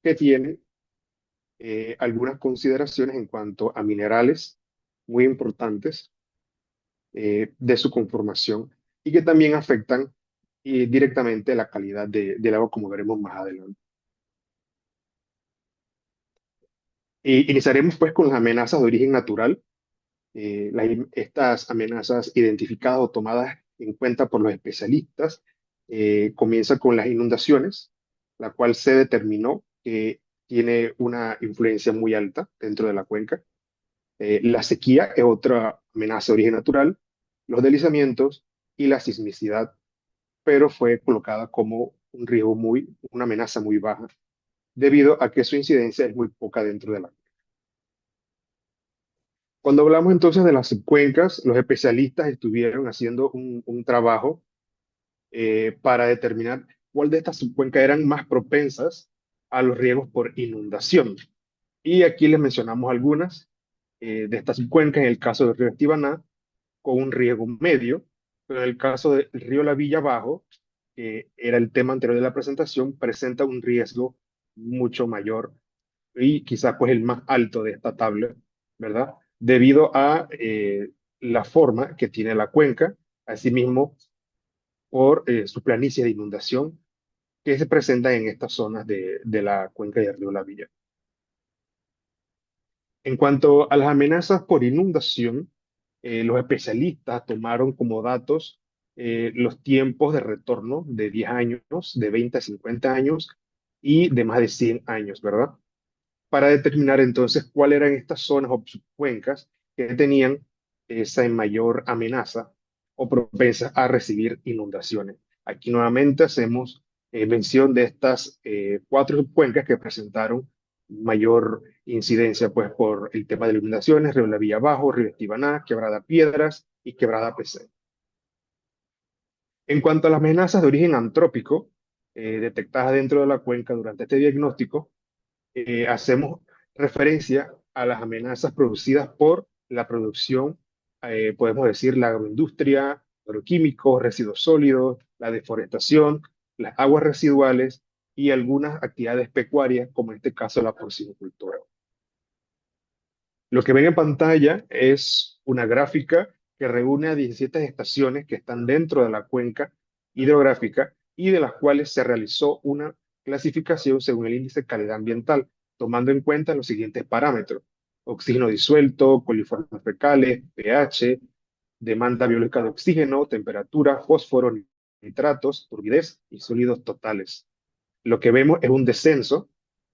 que tienen algunas consideraciones en cuanto a minerales muy importantes de su conformación y que también afectan directamente la calidad del agua, como veremos más adelante. Iniciaremos pues con las amenazas de origen natural. Estas amenazas identificadas o tomadas en cuenta por los especialistas comienza con las inundaciones, la cual se determinó que tiene una influencia muy alta dentro de la cuenca. La sequía es otra amenaza de origen natural, los deslizamientos y la sismicidad, pero fue colocada como un riesgo una amenaza muy baja, debido a que su incidencia es muy poca dentro de la cuenca. Cuando hablamos entonces de las cuencas, los especialistas estuvieron haciendo un trabajo para determinar cuál de estas subcuencas eran más propensas a los riesgos por inundación. Y aquí les mencionamos algunas de estas subcuencas, en el caso del río Estibaná, con un riesgo medio, pero en el caso del río La Villa Bajo, que era el tema anterior de la presentación, presenta un riesgo mucho mayor y quizás pues el más alto de esta tabla, ¿verdad? Debido a la forma que tiene la cuenca, asimismo por su planicie de inundación que se presenta en estas zonas de la cuenca del río La Villa. En cuanto a las amenazas por inundación, los especialistas tomaron como datos los tiempos de retorno de 10 años, de 20 a 50 años y de más de 100 años, ¿verdad? Para determinar entonces cuáles eran estas zonas o subcuencas que tenían esa mayor amenaza o propensas a recibir inundaciones. Aquí nuevamente hacemos mención de estas 4 subcuencas que presentaron mayor incidencia pues por el tema de las inundaciones: Río La Villa Bajo, Río Estibaná, Quebrada Piedras y Quebrada PC. En cuanto a las amenazas de origen antrópico detectadas dentro de la cuenca durante este diagnóstico, hacemos referencia a las amenazas producidas por la producción, podemos decir, la agroindustria, agroquímicos, residuos sólidos, la deforestación, las aguas residuales y algunas actividades pecuarias, como en este caso la porcinocultura. Lo que ven en pantalla es una gráfica que reúne a 17 estaciones que están dentro de la cuenca hidrográfica y de las cuales se realizó una clasificación según el índice de calidad ambiental. tomando en cuenta los siguientes parámetros: oxígeno disuelto, coliformes fecales, pH, demanda biológica de oxígeno, temperatura, fósforo, nitratos, turbidez y sólidos totales. Lo que vemos es un descenso.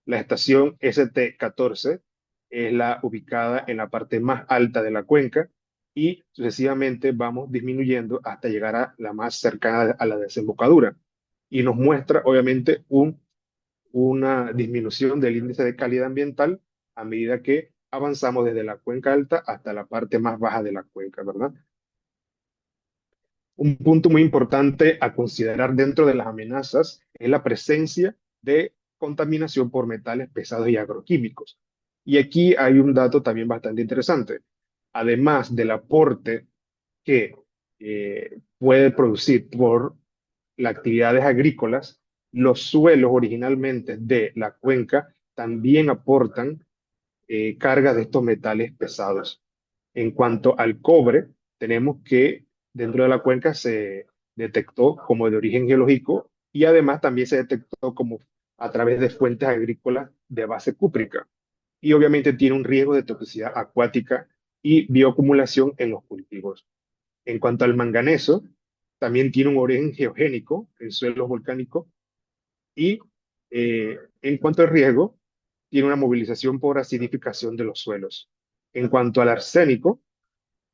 La estación ST14 es la ubicada en la parte más alta de la cuenca y sucesivamente vamos disminuyendo hasta llegar a la más cercana a la desembocadura. Y nos muestra, obviamente, una disminución del índice de calidad ambiental a medida que avanzamos desde la cuenca alta hasta la parte más baja de la cuenca, ¿verdad? Un punto muy importante a considerar dentro de las amenazas es la presencia de contaminación por metales pesados y agroquímicos. Y aquí hay un dato también bastante interesante. Además del aporte que puede producir por las actividades agrícolas, los suelos originalmente de la cuenca también aportan cargas de estos metales pesados. En cuanto al cobre, tenemos que dentro de la cuenca se detectó como de origen geológico y además también se detectó como a través de fuentes agrícolas de base cúprica. Y obviamente tiene un riesgo de toxicidad acuática y bioacumulación en los cultivos. En cuanto al manganeso, también tiene un origen geogénico en suelos volcánicos y en cuanto al riesgo, tiene una movilización por acidificación de los suelos. En cuanto al arsénico,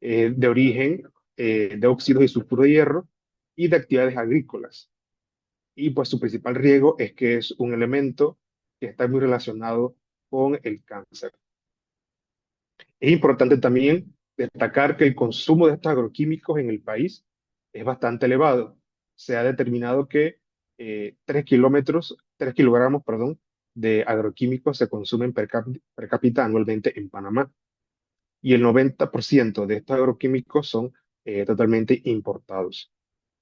de origen de óxidos y sulfuro de hierro y de actividades agrícolas. Y pues su principal riesgo es que es un elemento que está muy relacionado con el cáncer. Es importante también destacar que el consumo de estos agroquímicos en el país es bastante elevado. Se ha determinado que 3 kilogramos, perdón, de agroquímicos se consumen per cápita anualmente en Panamá. Y el 90% de estos agroquímicos son totalmente importados.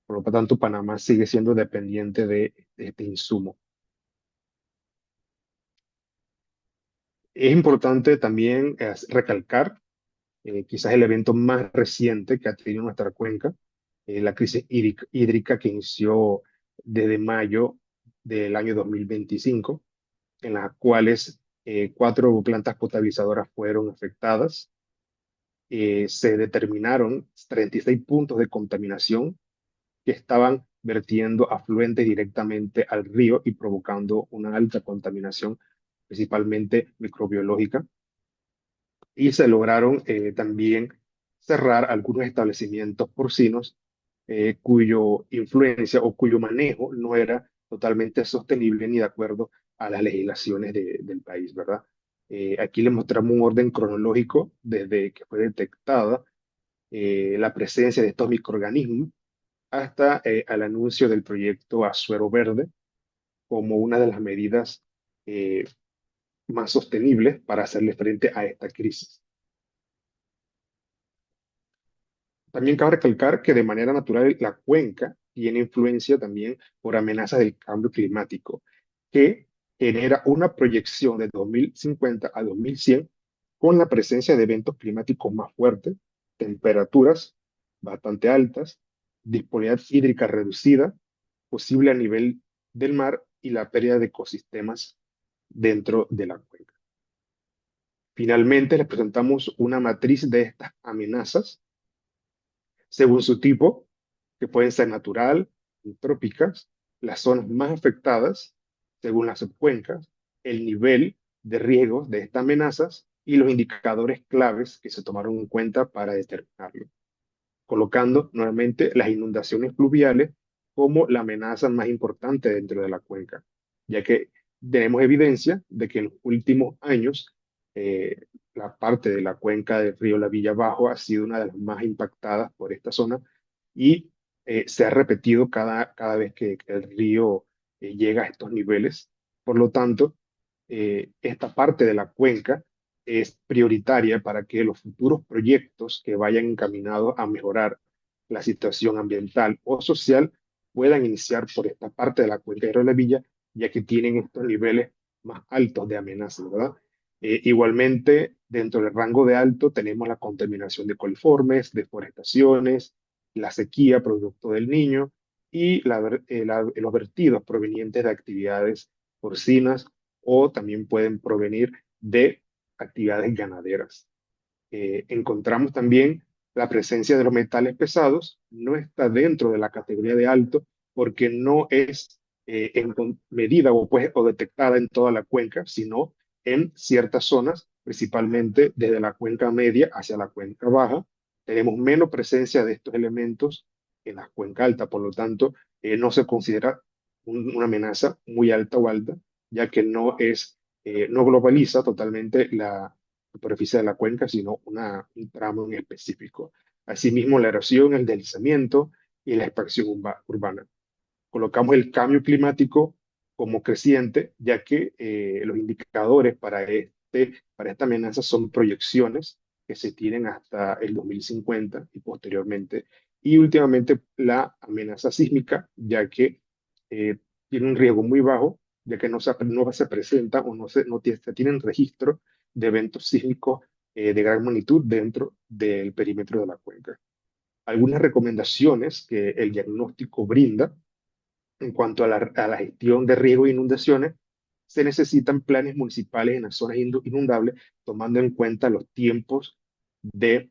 Por lo tanto, Panamá sigue siendo dependiente de este insumo. Es importante también recalcar quizás el evento más reciente que ha tenido nuestra cuenca, la crisis hídrica que inició desde mayo del año 2025, en las cuales 4 plantas potabilizadoras fueron afectadas. Se determinaron 36 puntos de contaminación que estaban vertiendo afluentes directamente al río y provocando una alta contaminación, principalmente microbiológica. Y se lograron también cerrar algunos establecimientos porcinos cuyo influencia o cuyo manejo no era totalmente sostenible ni de acuerdo a las legislaciones del país, ¿verdad? Aquí les mostramos un orden cronológico desde que fue detectada la presencia de estos microorganismos hasta el anuncio del proyecto Azuero Verde como una de las medidas eh, más sostenibles para hacerle frente a esta crisis. También cabe recalcar que de manera natural la cuenca tiene influencia también por amenazas del cambio climático, que genera una proyección de 2050 a 2100 con la presencia de eventos climáticos más fuertes, temperaturas bastante altas, disponibilidad hídrica reducida, posible a nivel del mar y la pérdida de ecosistemas dentro de la cuenca. Finalmente, les presentamos una matriz de estas amenazas según su tipo, que pueden ser natural y trópicas, las zonas más afectadas, según las subcuencas, el nivel de riesgo de estas amenazas y los indicadores claves que se tomaron en cuenta para determinarlo, colocando nuevamente las inundaciones pluviales como la amenaza más importante dentro de la cuenca, ya que tenemos evidencia de que en los últimos años la parte de la cuenca del río La Villa Bajo ha sido una de las más impactadas por esta zona y se ha repetido cada vez que el río llega a estos niveles. Por lo tanto, esta parte de la cuenca es prioritaria para que los futuros proyectos que vayan encaminados a mejorar la situación ambiental o social puedan iniciar por esta parte de la cuenca de la Villa, ya que tienen estos niveles más altos de amenaza, ¿verdad? Igualmente, dentro del rango de alto tenemos la contaminación de coliformes, deforestaciones, la sequía producto del Niño y los vertidos provenientes de actividades porcinas o también pueden provenir de actividades ganaderas. Encontramos también la presencia de los metales pesados, no está dentro de la categoría de alto porque no es medida o detectada en toda la cuenca, sino en ciertas zonas, principalmente desde la cuenca media hacia la cuenca baja. Tenemos menos presencia de estos elementos en la cuenca alta, por lo tanto, no se considera una amenaza muy alta o alta, ya que no globaliza totalmente la superficie de la cuenca, sino un tramo en específico. Asimismo, la erosión, el deslizamiento y la expansión urbana. Colocamos el cambio climático como creciente, ya que los indicadores para esta amenaza son proyecciones que se tienen hasta el 2050 y posteriormente. Y últimamente la amenaza sísmica, ya que tiene un riesgo muy bajo, ya que no se presenta o se tienen registro de eventos sísmicos de gran magnitud dentro del perímetro de la cuenca. Algunas recomendaciones que el diagnóstico brinda en cuanto a la gestión de riesgo e inundaciones, se necesitan planes municipales en las zonas inundables, tomando en cuenta los tiempos de,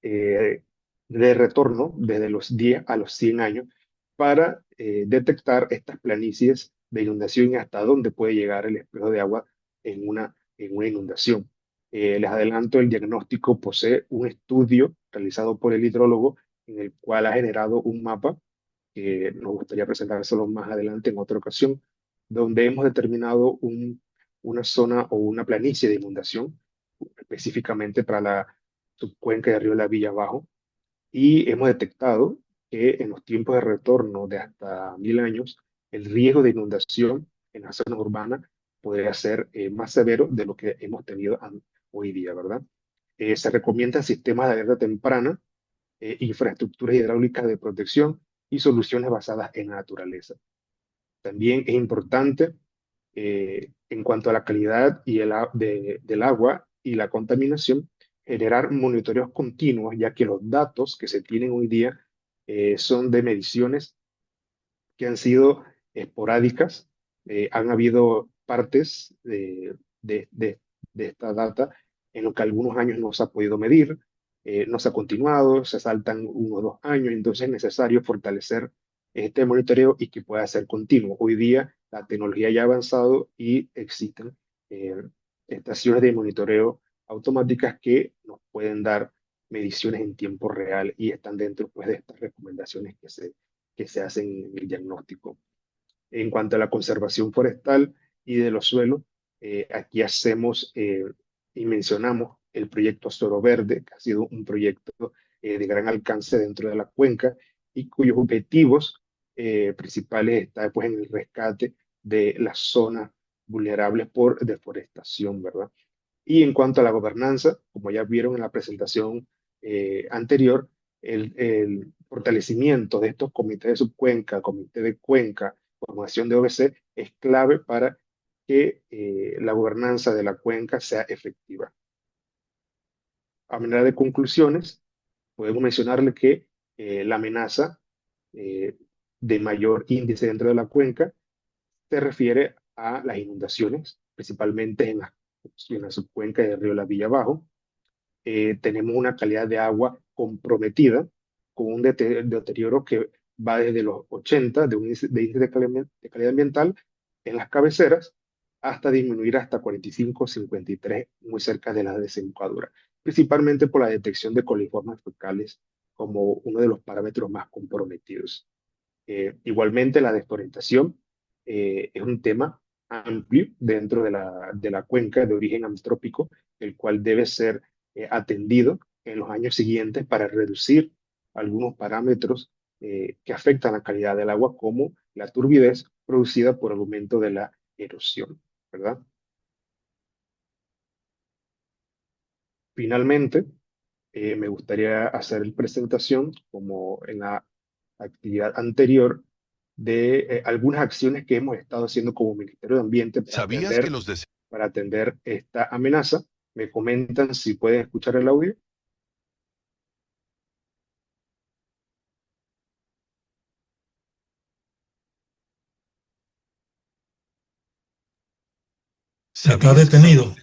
eh, de retorno desde los 10 a los 100 años para detectar estas planicies de inundación y hasta dónde puede llegar el espejo de agua en una inundación. Les adelanto, el diagnóstico posee un estudio realizado por el hidrólogo en el cual ha generado un mapa que nos gustaría presentárselo más adelante en otra ocasión, donde hemos determinado una zona o una planicie de inundación, específicamente para la subcuenca de Río La Villa Bajo, y hemos detectado que en los tiempos de retorno de hasta 1000 años, el riesgo de inundación en las zonas urbanas podría ser más severo de lo que hemos tenido hoy día, ¿verdad? Se recomiendan sistemas de alerta temprana, infraestructuras hidráulicas de protección y soluciones basadas en la naturaleza. También es importante, en cuanto a la calidad del agua y la contaminación, generar monitoreos continuos, ya que los datos que se tienen hoy día son de mediciones que han sido esporádicas. Han habido partes de esta data en lo que algunos años no se ha podido medir, no se ha continuado, se saltan 1 o 2 años, entonces es necesario fortalecer este monitoreo y que pueda ser continuo. Hoy día la tecnología ya ha avanzado y existen eh, estaciones de monitoreo automáticas que nos pueden dar mediciones en tiempo real y están dentro, pues, de estas recomendaciones que se hacen en el diagnóstico. En cuanto a la conservación forestal y de los suelos, aquí hacemos y mencionamos el proyecto Soro Verde, que ha sido un proyecto de gran alcance dentro de la cuenca y cuyos objetivos principales están, pues, en el rescate de las zonas vulnerables por deforestación, ¿verdad? Y en cuanto a la gobernanza, como ya vieron en la presentación anterior, el fortalecimiento de estos comités de subcuenca, comité de cuenca, formación de OBC, es clave para que la gobernanza de la cuenca sea efectiva. A manera de conclusiones, podemos mencionarle que la amenaza eh, de mayor índice dentro de la cuenca se refiere a las inundaciones, principalmente en la subcuenca del río La Villa Bajo. Tenemos una calidad de agua comprometida con un deterioro que va desde los 80 de índice de calidad ambiental en las cabeceras hasta disminuir hasta 45 53 muy cerca de la desembocadura, principalmente por la detección de coliformes fecales como uno de los parámetros más comprometidos. Igualmente, la deforestación es un tema amplio dentro de la cuenca de origen antrópico, el cual debe ser atendido en los años siguientes para reducir algunos parámetros que afectan la calidad del agua, como la turbidez producida por el aumento de la erosión, ¿verdad? Finalmente, me gustaría hacer la presentación, como en la actividad anterior, de algunas acciones que hemos estado haciendo como Ministerio de Ambiente ¿Sabías que los para atender esta amenaza. Me comentan si pueden escuchar el audio. Está detenido.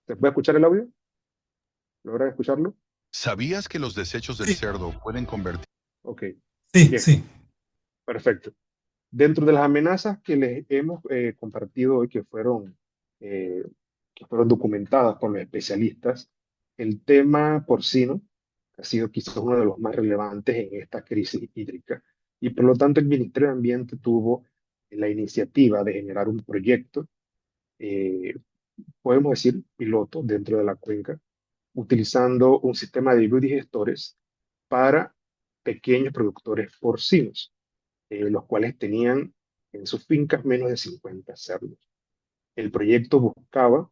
¿Se puede escuchar el audio? ¿Logran escucharlo? ¿Sabías que los desechos del Sí. cerdo pueden convertir? Ok, Sí, bien, sí. perfecto. Dentro de las amenazas que les hemos compartido hoy, eh, que fueron documentadas por los especialistas, el tema porcino ha sido quizás uno de los más relevantes en esta crisis hídrica. Y por lo tanto, el Ministerio de Ambiente tuvo la iniciativa de generar un proyecto, eh, podemos decir, piloto dentro de la cuenca, utilizando un sistema de biodigestores para pequeños productores porcinos, los cuales tenían en sus fincas menos de 50 cerdos. El proyecto buscaba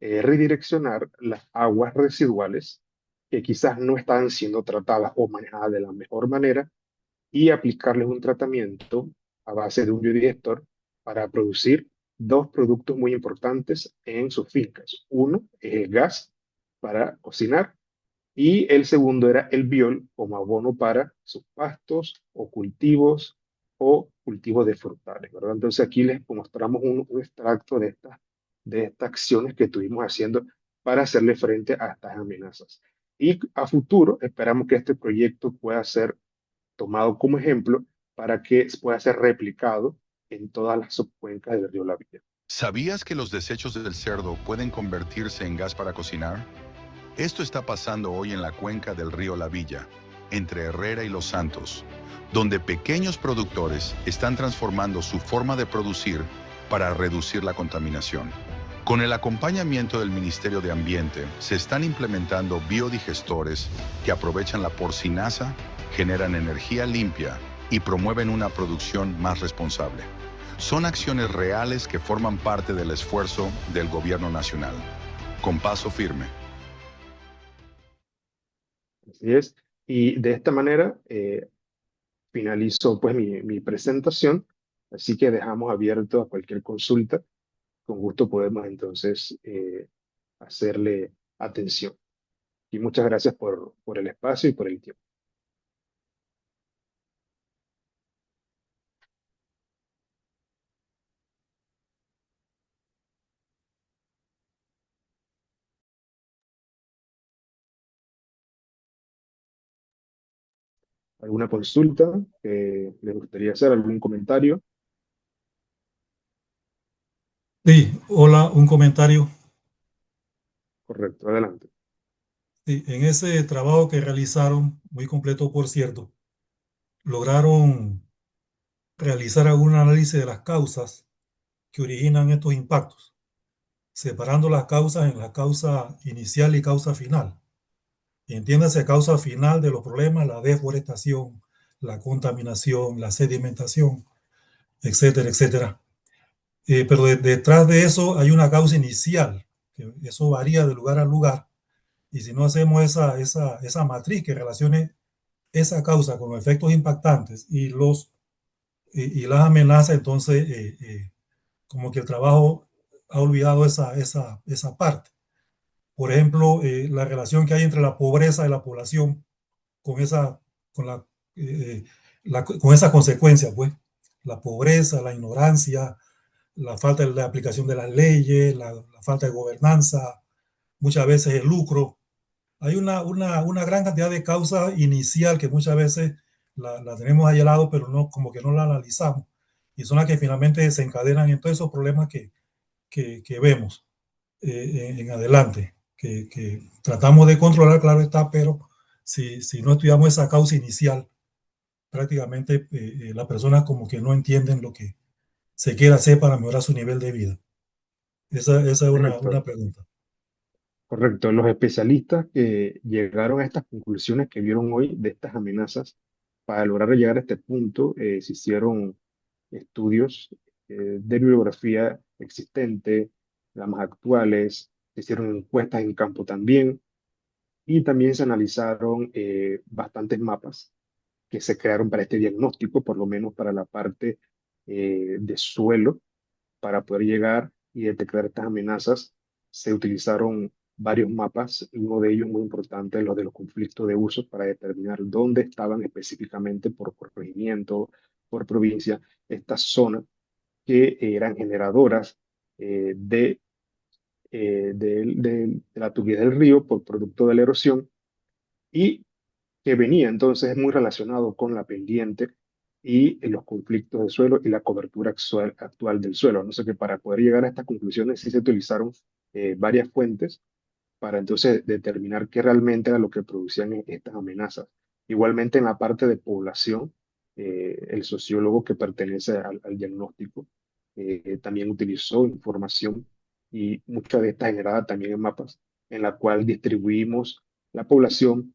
redireccionar las aguas residuales que quizás no estaban siendo tratadas o manejadas de la mejor manera y aplicarles un tratamiento a base de un biodigestor para producir dos productos muy importantes en sus fincas. Uno es el gas para cocinar y el segundo era el biol como abono para sus pastos o cultivos de frutales, ¿verdad? Entonces aquí les mostramos un extracto de estas acciones que estuvimos haciendo para hacerle frente a estas amenazas. Y a futuro esperamos que este proyecto pueda ser tomado como ejemplo para que pueda ser replicado en todas las subcuencas del río La Villa. ¿Sabías que los desechos del cerdo pueden convertirse en gas para cocinar? Esto está pasando hoy en la cuenca del río La Villa, entre Herrera y Los Santos, donde pequeños productores están transformando su forma de producir para reducir la contaminación. Con el acompañamiento del Ministerio de Ambiente, se están implementando biodigestores que aprovechan la porcinaza, generan energía limpia y promueven una producción más responsable. Son acciones reales que forman parte del esfuerzo del gobierno nacional. Con paso firme. Así es. Y de esta manera finalizo pues mi presentación, así que dejamos abierto a cualquier consulta. Con gusto podemos entonces hacerle atención. Y muchas gracias por el espacio y por el tiempo. ¿Alguna consulta que les gustaría hacer? ¿Algún comentario? Sí, hola, un comentario. Correcto, adelante. Sí, en ese trabajo que realizaron, muy completo por cierto, lograron realizar algún análisis de las causas que originan estos impactos, separando las causas en la causa inicial y causa final. Entiéndase causa final de los problemas, la deforestación, la contaminación, la sedimentación, etcétera, etcétera. Pero detrás de eso hay una causa inicial, que eso varía de lugar a lugar. Y si no hacemos esa matriz que relacione esa causa con los efectos impactantes y las amenazas, entonces como que el trabajo ha olvidado esa parte. Por ejemplo, la relación que hay entre la pobreza de la población con con eh, con esa consecuencia, pues, la pobreza, la ignorancia, la falta de la aplicación de las leyes, la falta de gobernanza, muchas veces el lucro. Hay una gran cantidad de causas inicial que muchas veces la tenemos ahí al lado, pero no, como que no la analizamos. Y son las que finalmente desencadenan en todos esos problemas que vemos en adelante, que tratamos de controlar, claro está, pero si no estudiamos esa causa inicial, prácticamente las personas como que no entienden lo que se quiere hacer para mejorar su nivel de vida. Esa es Correcto. una pregunta. Correcto. Los especialistas que llegaron a estas conclusiones que vieron hoy de estas amenazas, para lograr llegar a este punto, se hicieron estudios de bibliografía existente, las más actuales, se hicieron encuestas en campo también, y también se analizaron bastantes mapas que se crearon para este diagnóstico, por lo menos para la parte de suelo, para poder llegar y detectar estas amenazas. Se utilizaron varios mapas, uno de ellos muy importante, los de los conflictos de uso, para determinar dónde estaban específicamente por corregimiento, por provincia, estas zonas que eran generadoras de la turbidez del río por producto de la erosión y que venía entonces muy relacionado con la pendiente y los conflictos del suelo y la cobertura actual del suelo. No sé que para poder llegar a estas conclusiones sí se utilizaron varias fuentes para entonces determinar qué realmente era lo que producían estas amenazas. Igualmente en la parte de población, el sociólogo que pertenece al diagnóstico también utilizó información y mucha de esta generada también en mapas, en la cual distribuimos la población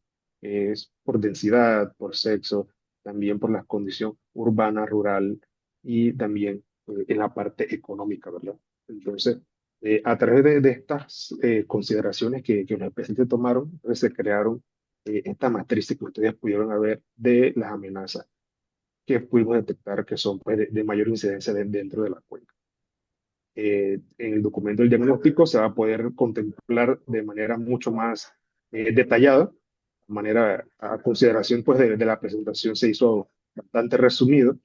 por densidad, por sexo, también por la condición urbana, rural y también en la parte económica, ¿verdad? Entonces, a través de estas consideraciones que los especialistas tomaron, pues, se crearon estas matrices que ustedes pudieron ver de las amenazas que pudimos detectar que son pues, de mayor incidencia dentro de la cuenca. En el documento del diagnóstico se va a poder contemplar de manera mucho más detallada, de manera a consideración pues, de la presentación se hizo bastante resumido,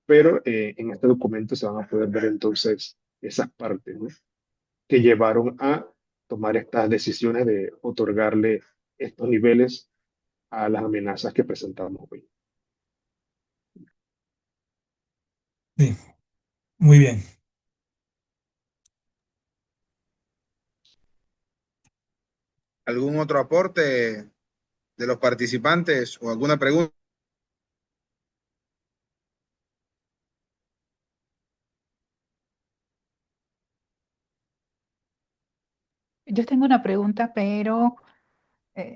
pero en este documento se van a poder ver entonces esas partes, ¿no?, que llevaron a tomar estas decisiones de otorgarle estos niveles a las amenazas que presentamos hoy. Sí, muy bien. ¿Algún otro aporte de los participantes o alguna pregunta? Yo tengo una pregunta, pero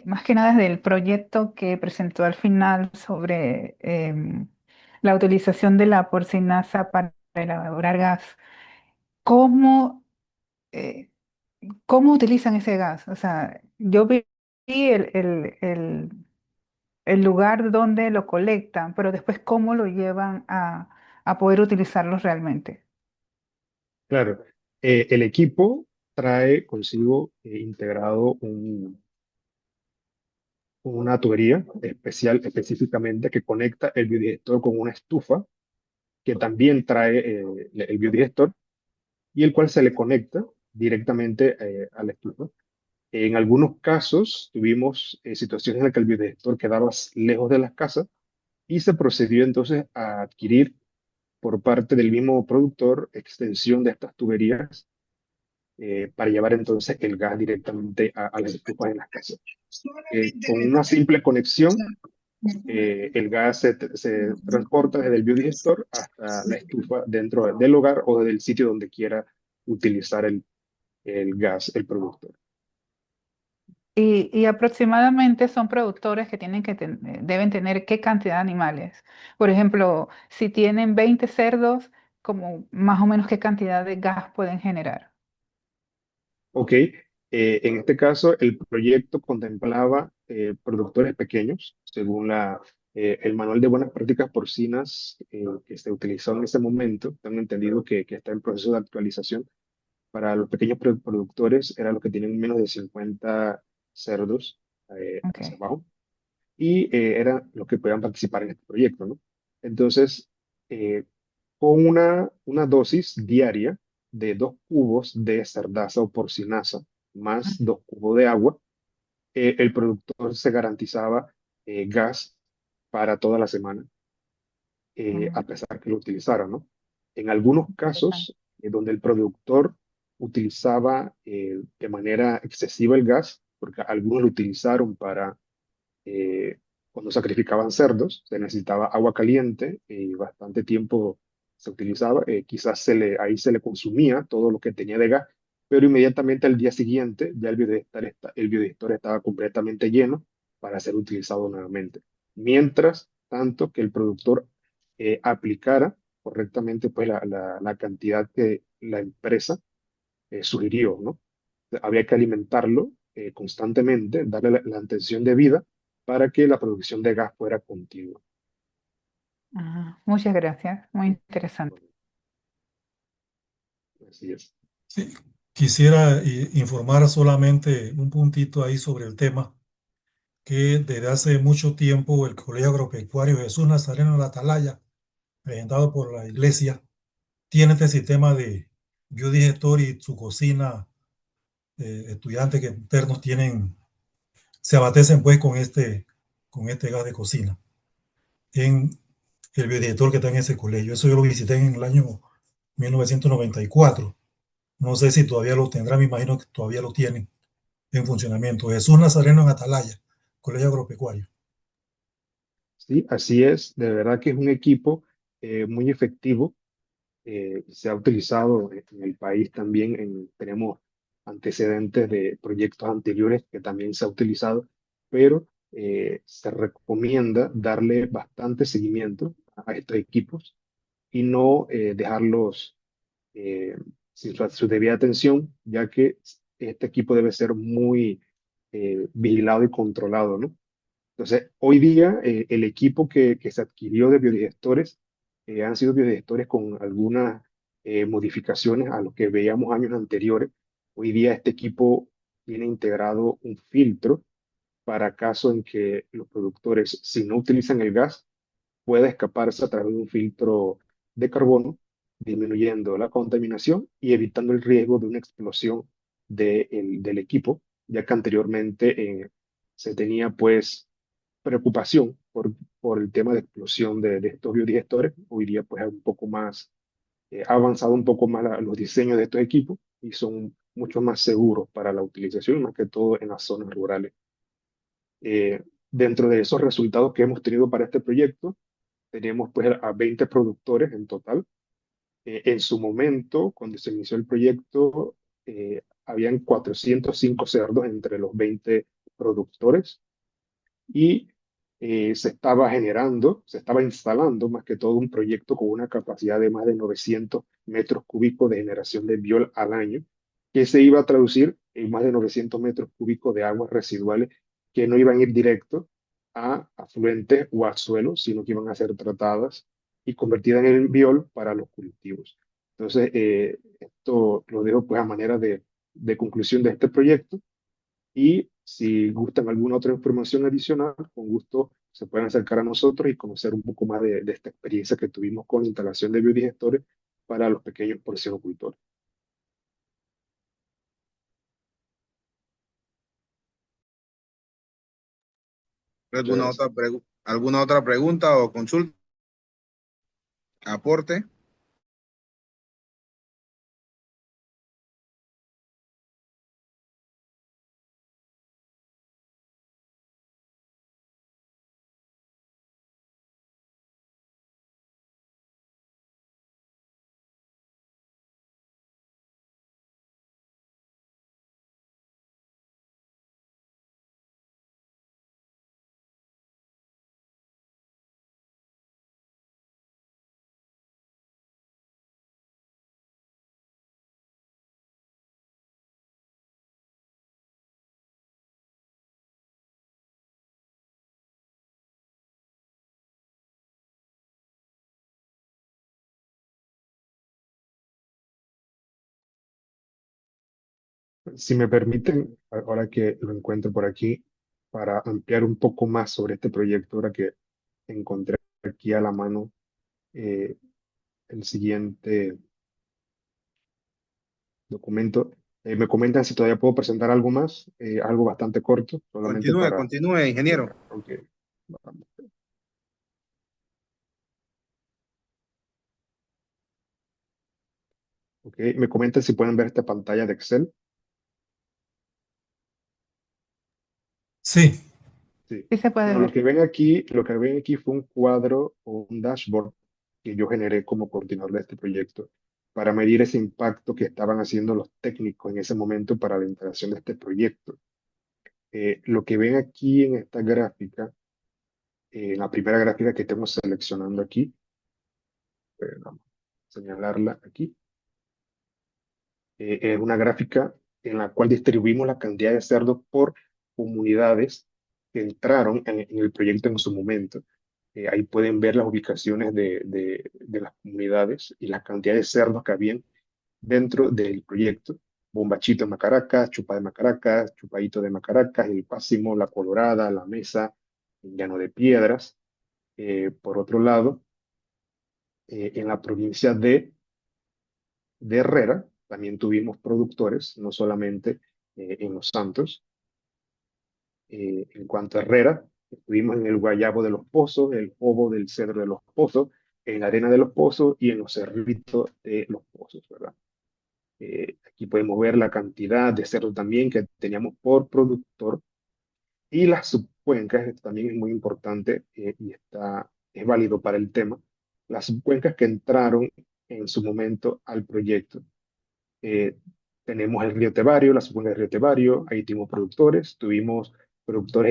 más que nada es del proyecto que presentó al final sobre la utilización de la porcinaza para elaborar gas. ¿Cómo, eh, cómo utilizan ese gas? O sea, yo vi el lugar donde lo colectan, pero después cómo lo llevan a poder utilizarlos realmente. Claro, el equipo trae consigo integrado una tubería especial específicamente que conecta el biodigestor con una estufa que también trae el biodigestor y el cual se le conecta directamente a la estufa. En algunos casos tuvimos situaciones en las que el biodigestor quedaba lejos de las casas y se procedió entonces a adquirir por parte del mismo productor extensión de estas tuberías para llevar entonces el gas directamente a las estufas en las casas. Con una simple conexión, el gas se transporta desde el biodigestor hasta la estufa dentro del hogar o del sitio donde quiera utilizar el gas, el productor. Y aproximadamente son productores que deben tener qué cantidad de animales. Por ejemplo, si tienen 20 cerdos, como más o menos qué cantidad de gas pueden generar. Ok, en este caso el proyecto contemplaba productores pequeños, según el manual de buenas prácticas porcinas que se utilizó en ese momento. Tengo entendido que está en proceso de actualización. Para los pequeños productores eran los que tienen menos de 50 cerdos hacia Okay. abajo y eran los que podían participar en este proyecto, ¿no? Entonces, eh, con una dosis diaria de 2 cubos de cerdaza o porcinaza más 2 cubos de agua, el productor se garantizaba gas para toda la semana, a pesar que lo utilizara, ¿no? En algunos Interesante. casos, donde el productor utilizaba de manera excesiva el gas, porque algunos lo utilizaron para cuando sacrificaban cerdos, se necesitaba agua caliente y bastante tiempo se utilizaba, quizás ahí se le consumía todo lo que tenía de gas, pero inmediatamente al día siguiente ya el biodigestor estaba completamente lleno para ser utilizado nuevamente. Mientras tanto que el productor aplicara correctamente pues, la cantidad que la empresa sugirió, ¿no? Había que alimentarlo constantemente, darle la atención debida para que la producción de gas fuera continua. Muchas gracias, muy interesante. Así es. Sí, quisiera informar solamente un puntito ahí sobre el tema, que desde hace mucho tiempo el Colegio Agropecuario Jesús Nazareno de la Atalaya, presentado por la Iglesia, tiene este sistema biodigestor y su cocina, estudiantes que internos se abastecen pues con este gas de cocina en el biodigestor que está en ese colegio. Eso yo lo visité en el año 1994. No sé si todavía lo tendrá, me imagino que todavía lo tienen en funcionamiento. Jesús Nazareno en Atalaya, Colegio Agropecuario. Sí, así es. De verdad que es un equipo muy efectivo. Se ha utilizado en el país también. Tenemos antecedentes de proyectos anteriores que también se ha utilizado, pero se recomienda darle bastante seguimiento a estos equipos y no dejarlos eh, sin su debida atención, ya que este equipo debe ser muy vigilado y controlado, ¿no? Entonces, hoy día el equipo que se adquirió de biodigestores han sido biodigestores con algunas modificaciones a lo que veíamos años anteriores. Hoy día este equipo tiene integrado un filtro para caso en que los productores, si no utilizan el gas, pueda escaparse a través de un filtro de carbono, disminuyendo la contaminación y evitando el riesgo de una explosión del equipo, ya que anteriormente se tenía pues preocupación por el tema de explosión de estos biodigestores. Hoy día pues es un poco más, ha avanzado un poco más los diseños de estos equipos y son mucho más seguros para la utilización, más que todo en las zonas rurales. Dentro de esos resultados que hemos tenido para este proyecto, tenemos pues a 20 productores en total. En su momento, cuando se inició el proyecto, habían 405 cerdos entre los 20 productores y se estaba instalando más que todo un proyecto con una capacidad de más de 900 metros cúbicos de generación de biol al año, que se iba a traducir en más de 900 metros cúbicos de aguas residuales que no iban a ir directo a afluentes o al suelo, sino que iban a ser tratadas y convertidas en biol para los cultivos. Entonces, esto lo dejo pues a manera de conclusión de este proyecto. Y si gustan alguna otra información adicional, con gusto se pueden acercar a nosotros y conocer un poco más de esta experiencia que tuvimos con la instalación de biodigestores para los pequeños porcinocultores. Muchas gracias. ¿Alguna otra pregunta o consulta? ¿Aporte? Si me permiten, ahora que lo encuentro por aquí, para ampliar un poco más sobre este proyecto, ahora que encontré aquí a la mano eh, el siguiente documento. Me comentan si todavía puedo presentar algo más, algo bastante corto, solamente para... Continúe, ingeniero. Ok, vamos. Ok, me comentan si pueden ver esta pantalla de Excel. Sí, Sí. Sí se puede Bueno, ver. lo que ven aquí fue un cuadro o un dashboard que yo generé como coordinador de este proyecto para medir ese impacto que estaban haciendo los técnicos en ese momento para la instalación de este proyecto. Lo que ven aquí en esta gráfica, en la primera gráfica que estamos seleccionando aquí, vamos a señalarla aquí, es una gráfica en la cual distribuimos la cantidad de cerdos por comunidades que entraron en el proyecto en su momento. Ahí pueden ver las ubicaciones de las comunidades y la cantidad de cerdos que habían dentro del proyecto. Bombachito de Macaracas, Chupa de Macaracas, Chupadito de Macaracas, El Pásimo, La Colorada, La Mesa, Llano de Piedras. Por otro lado, en la provincia de Herrera, también tuvimos productores, no solamente en Los Santos. En cuanto a Herrera, estuvimos en el Guayabo de los Pozos, el Jobo del Cedro de los Pozos, en la Arena de los Pozos y en los Cerritos de los Pozos, ¿verdad? Aquí podemos ver la cantidad de cerdo también que teníamos por productor y las subcuencas, esto también es muy importante y es válido para el tema, las subcuencas que entraron en su momento al proyecto. Tenemos el río Tebario, la subcuenca del río Tebario, ahí tuvimos productores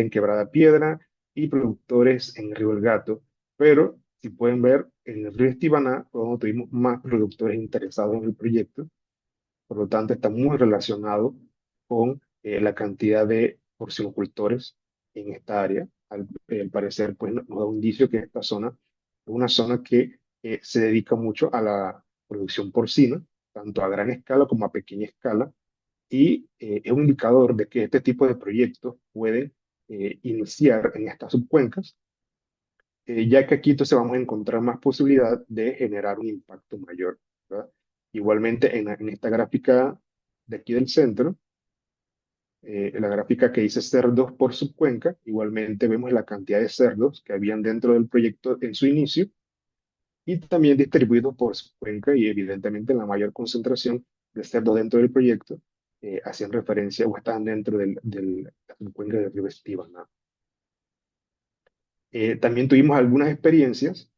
en Quebrada Piedra y productores en Río El Gato, pero si pueden ver, en el río Estibaná fue donde tuvimos más productores interesados en el proyecto, por lo tanto está muy relacionado con la cantidad de porcinocultores en esta área. Al parecer, pues nos da un indicio que esta zona es una zona que se dedica mucho a la producción porcina, tanto a gran escala como a pequeña escala, y es un indicador de que este tipo de proyectos pueden iniciar en estas subcuencas, ya que aquí entonces vamos a encontrar más posibilidad de generar un impacto mayor, ¿verdad? Igualmente en esta gráfica de aquí del centro, la gráfica que dice cerdos por subcuenca, igualmente vemos la cantidad de cerdos que habían dentro del proyecto en su inicio y también distribuidos por subcuenca y evidentemente la mayor concentración de cerdos dentro del proyecto hacían referencia o estaban dentro de la subcuenca del río Estíbana. También tuvimos algunas experiencias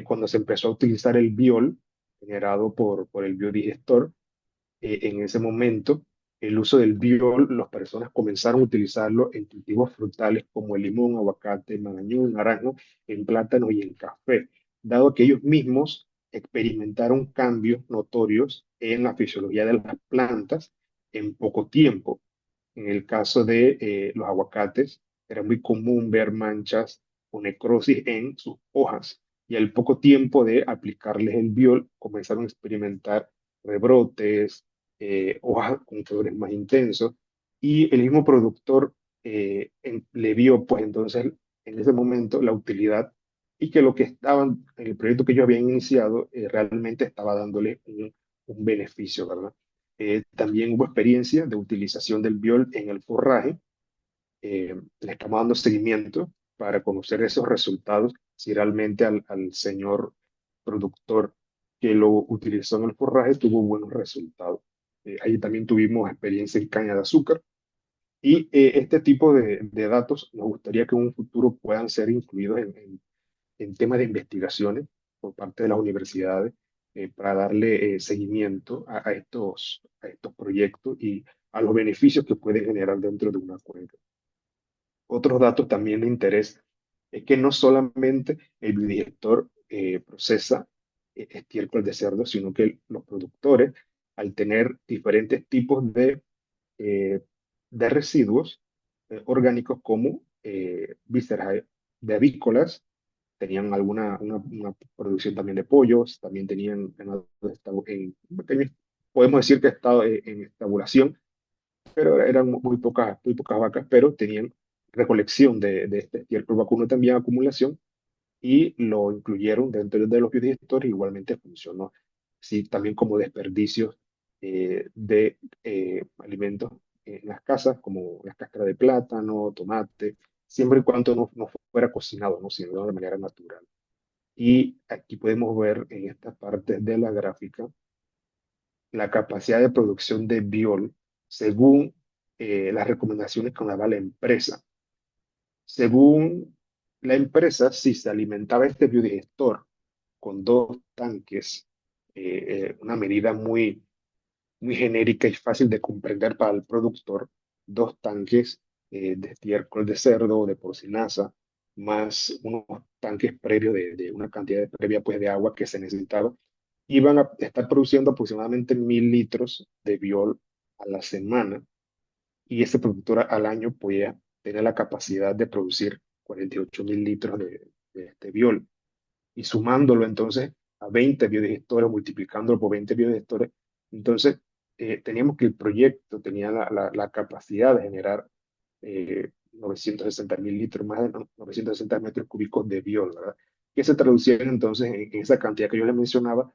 cuando se empezó a utilizar el biol generado por el biodigestor. En ese momento, el uso del biol, las personas comenzaron a utilizarlo en cultivos frutales como el limón, aguacate, marañón, naranjo, en plátano y en café, dado que ellos mismos experimentaron cambios notorios en la fisiología de las plantas en poco tiempo. En el caso de los aguacates, era muy común ver manchas o necrosis en sus hojas y al poco tiempo de aplicarles el biol comenzaron a experimentar rebrotes, hojas con colores más intensos y el mismo productor le vio pues entonces en ese momento la utilidad y que lo que estaban, en el proyecto que ellos habían iniciado realmente estaba dándole un beneficio, ¿verdad? También hubo experiencia de utilización del biol en el forraje. Le estamos dando seguimiento para conocer esos resultados, si realmente al señor productor que lo utilizó en el forraje tuvo buenos resultados. Ahí también tuvimos experiencia en caña de azúcar. Y este tipo de datos nos gustaría que en un futuro puedan ser incluidos en temas de investigaciones por parte de las universidades para darle seguimiento a estos proyectos y a los beneficios que pueden generar dentro de una cuenca. Otros datos también de interés es que no solamente el biodigestor procesa estiércol de cerdo, sino que los productores, al tener diferentes tipos eh, de residuos orgánicos como vísceras de avícolas, tenían una producción también de pollos, también tenían podemos decir que estado en estabulación, pero eran muy pocas vacas, pero tenían recolección de este estiércol vacuno también acumulación y lo incluyeron dentro de los biodigestores, igualmente funcionó, sí, también como desperdicios de alimentos en las casas, como las cáscaras de plátano, tomate, siempre y cuando no fuera cocinado, ¿no? Sino de manera natural. Y aquí podemos ver en esta parte de la gráfica la capacidad de producción de biol según las recomendaciones que nos daba la empresa. Según la empresa, si se alimentaba este biodigestor con 2 tanques, una medida muy genérica y fácil de comprender para el productor, 2 tanques de estiércol de cerdo o de porcinaza, más unos tanques previos de una cantidad previa pues, de agua que se necesitaba, iban a estar produciendo aproximadamente 1000 litros de biol a la semana y ese productor al año podía tener la capacidad de producir 48.000 litros de este biol. Y sumándolo entonces a 20 biodigestores, multiplicándolo por 20 biodigestores, entonces teníamos que el proyecto tenía la capacidad de generar 960.000 litros, más de 960 metros cúbicos de biol, ¿verdad? Que se traducían entonces en esa cantidad que yo les mencionaba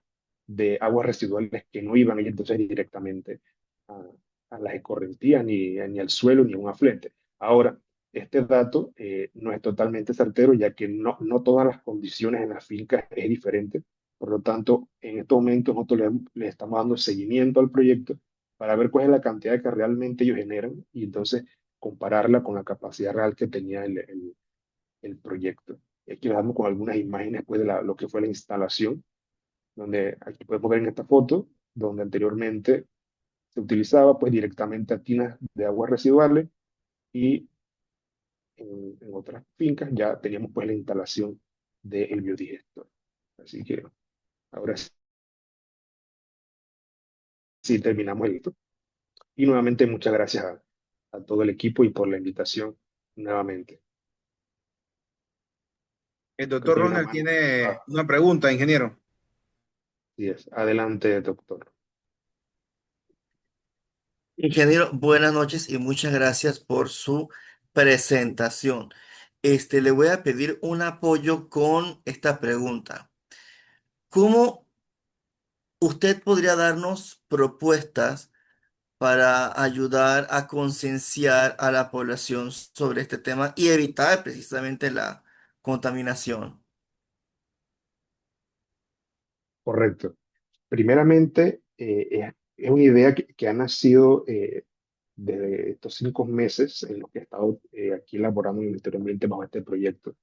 de aguas residuales que no iban a ir entonces directamente a, a las escorrentías, ni al suelo, ni a un afluente. Ahora, este dato no es totalmente certero, ya que no todas las condiciones en las fincas es diferente. Por lo tanto, en estos momentos nosotros le estamos dando seguimiento al proyecto para ver cuál es la cantidad que realmente ellos generan y entonces compararla con la capacidad real que tenía el proyecto. Y aquí les damos con algunas imágenes pues, de lo que fue la instalación, donde aquí podemos ver en esta foto, donde anteriormente se utilizaba pues directamente a tinas de aguas residuales y en otras fincas ya teníamos pues la instalación del biodigestor. Así que ahora sí terminamos el esto. Y nuevamente muchas gracias a todo el equipo y por la invitación nuevamente. El Creo doctor que hay una Ronald mano. tiene una pregunta, ingeniero. Así es. Adelante, doctor. Ingeniero, buenas noches y muchas gracias por su presentación. Le voy a pedir un apoyo con esta pregunta. ¿Cómo usted podría darnos propuestas para ayudar a concienciar a la población sobre este tema y evitar precisamente la contaminación? Correcto. Primeramente, es una idea que ha nacido desde estos 5 meses en los que he estado aquí elaborando en el Ministerio de Ambiente bajo este proyecto.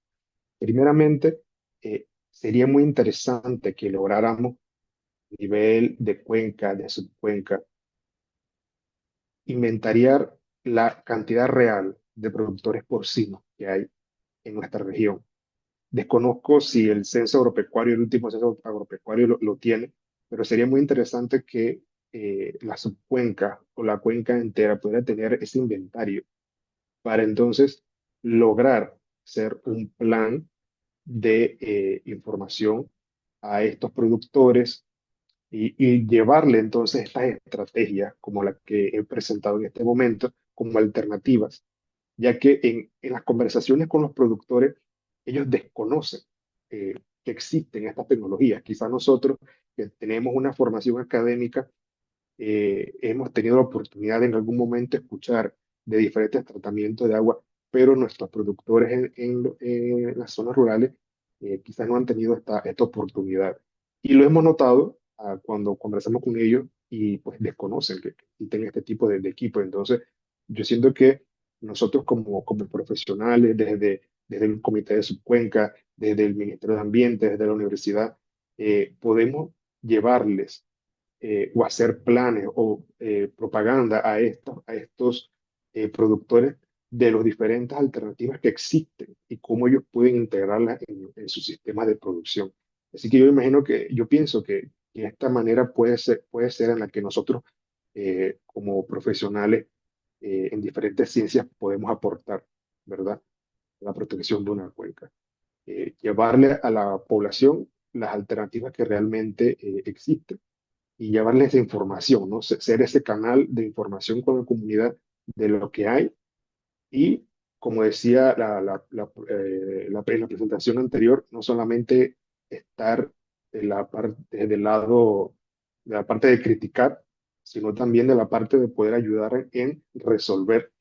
Primeramente, sería muy interesante que lográramos a nivel de cuenca, de subcuenca, inventariar la cantidad real de productores porcinos que hay en nuestra región. Desconozco si el censo agropecuario, el último censo agropecuario lo tiene, pero sería muy interesante que la subcuenca o la cuenca entera pudiera tener ese inventario para entonces lograr hacer un plan de información a estos productores y llevarle entonces estas estrategias como la que he presentado en este momento como alternativas, ya que en las conversaciones con los productores, ellos desconocen que existen estas tecnologías. Quizá nosotros que tenemos una formación académica, hemos tenido la oportunidad en algún momento de escuchar de diferentes tratamientos de agua, pero nuestros productores en las zonas rurales quizás no han tenido esta oportunidad. Y lo hemos notado cuando conversamos con ellos y pues desconocen que existen este tipo de equipo. Entonces, yo siento que nosotros como profesionales, desde el Comité de Subcuenca, desde el Ministerio de Ambiente, desde la universidad, podemos llevarles o hacer planes o propaganda a estos productores de las diferentes alternativas que existen y cómo ellos pueden integrarlas en sus sistemas de producción. Así que yo pienso que esta manera puede ser en la que nosotros como profesionales en diferentes ciencias podemos aportar, ¿verdad? La protección de una cuenca. Llevarle a la población las alternativas que realmente existen y llevarles esa información, ¿no? Ser ese canal de información con la comunidad de lo que hay y, como decía en la presentación anterior, no solamente estar del lado de la parte de criticar, sino también de la parte de poder ayudar en resolver,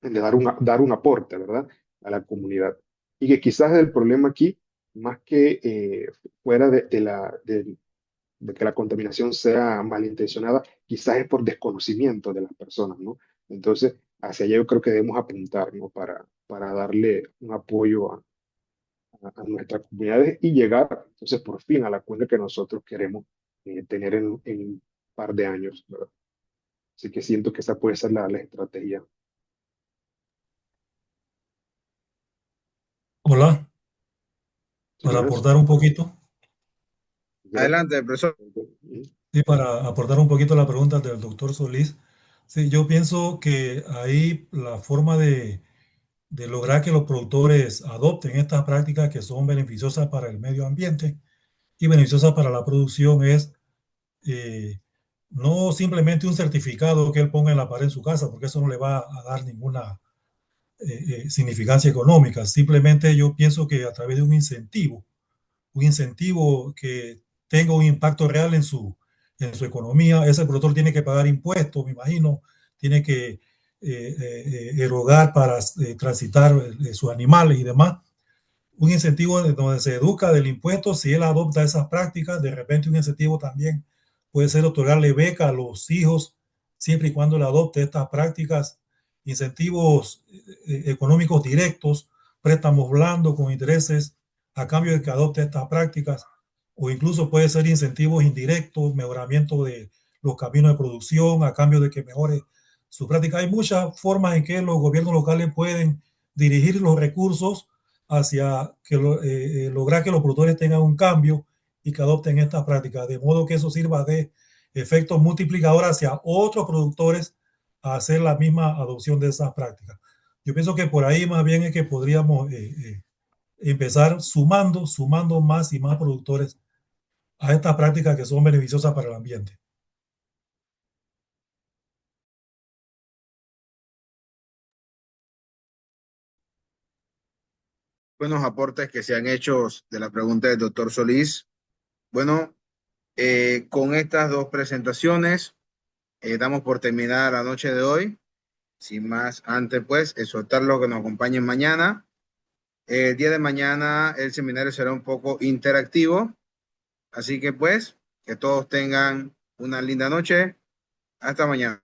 de dar un aporte, ¿verdad? A la comunidad. Y que quizás el problema aquí, más que fuera de que la contaminación sea malintencionada, quizás es por desconocimiento de las personas, ¿no? Entonces, hacia allá yo creo que debemos apuntar, ¿no? Para darle un apoyo a nuestras comunidades y llegar, entonces, por fin a la cuenta que nosotros queremos tener en un par de años, ¿verdad? Así que siento que esa puede ser la estrategia. Hola, para Señores, aportar un poquito. Adelante, profesor. Sí, para aportar un poquito a la pregunta del doctor Solís. Sí, yo pienso que ahí la forma de lograr que los productores adopten estas prácticas que son beneficiosas para el medio ambiente y beneficiosas para la producción es eh, no simplemente un certificado que él ponga en la pared en su casa, porque eso no le va a dar ninguna significancia económica. Simplemente yo pienso que a través de un incentivo que tenga un impacto real en su economía. Ese productor tiene que pagar impuestos, me imagino, tiene que erogar para transitar sus animales y demás. Un incentivo donde se educa del impuesto, si él adopta esas prácticas, de repente un incentivo también puede ser otorgarle beca a los hijos, siempre y cuando él adopte estas prácticas, incentivos económicos directos, préstamos blandos con intereses a cambio de que adopte estas prácticas, o incluso puede ser incentivos indirectos, mejoramiento de los caminos de producción a cambio de que mejore su práctica. Hay muchas formas en que los gobiernos locales pueden dirigir los recursos hacia lograr que los productores tengan un cambio y que adopten estas prácticas, de modo que eso sirva de efecto multiplicador hacia otros productores a hacer la misma adopción de esas prácticas. Yo pienso que por ahí más bien es que podríamos empezar sumando más y más productores a estas prácticas que son beneficiosas para el ambiente. Buenos aportes que se han hecho de la pregunta del doctor Solís. Bueno, con estas dos presentaciones damos por terminada la noche de hoy. Sin más, antes pues, exhortarlos que nos acompañen mañana. El día de mañana el seminario será un poco interactivo. Así que pues, que todos tengan una linda noche. Hasta mañana.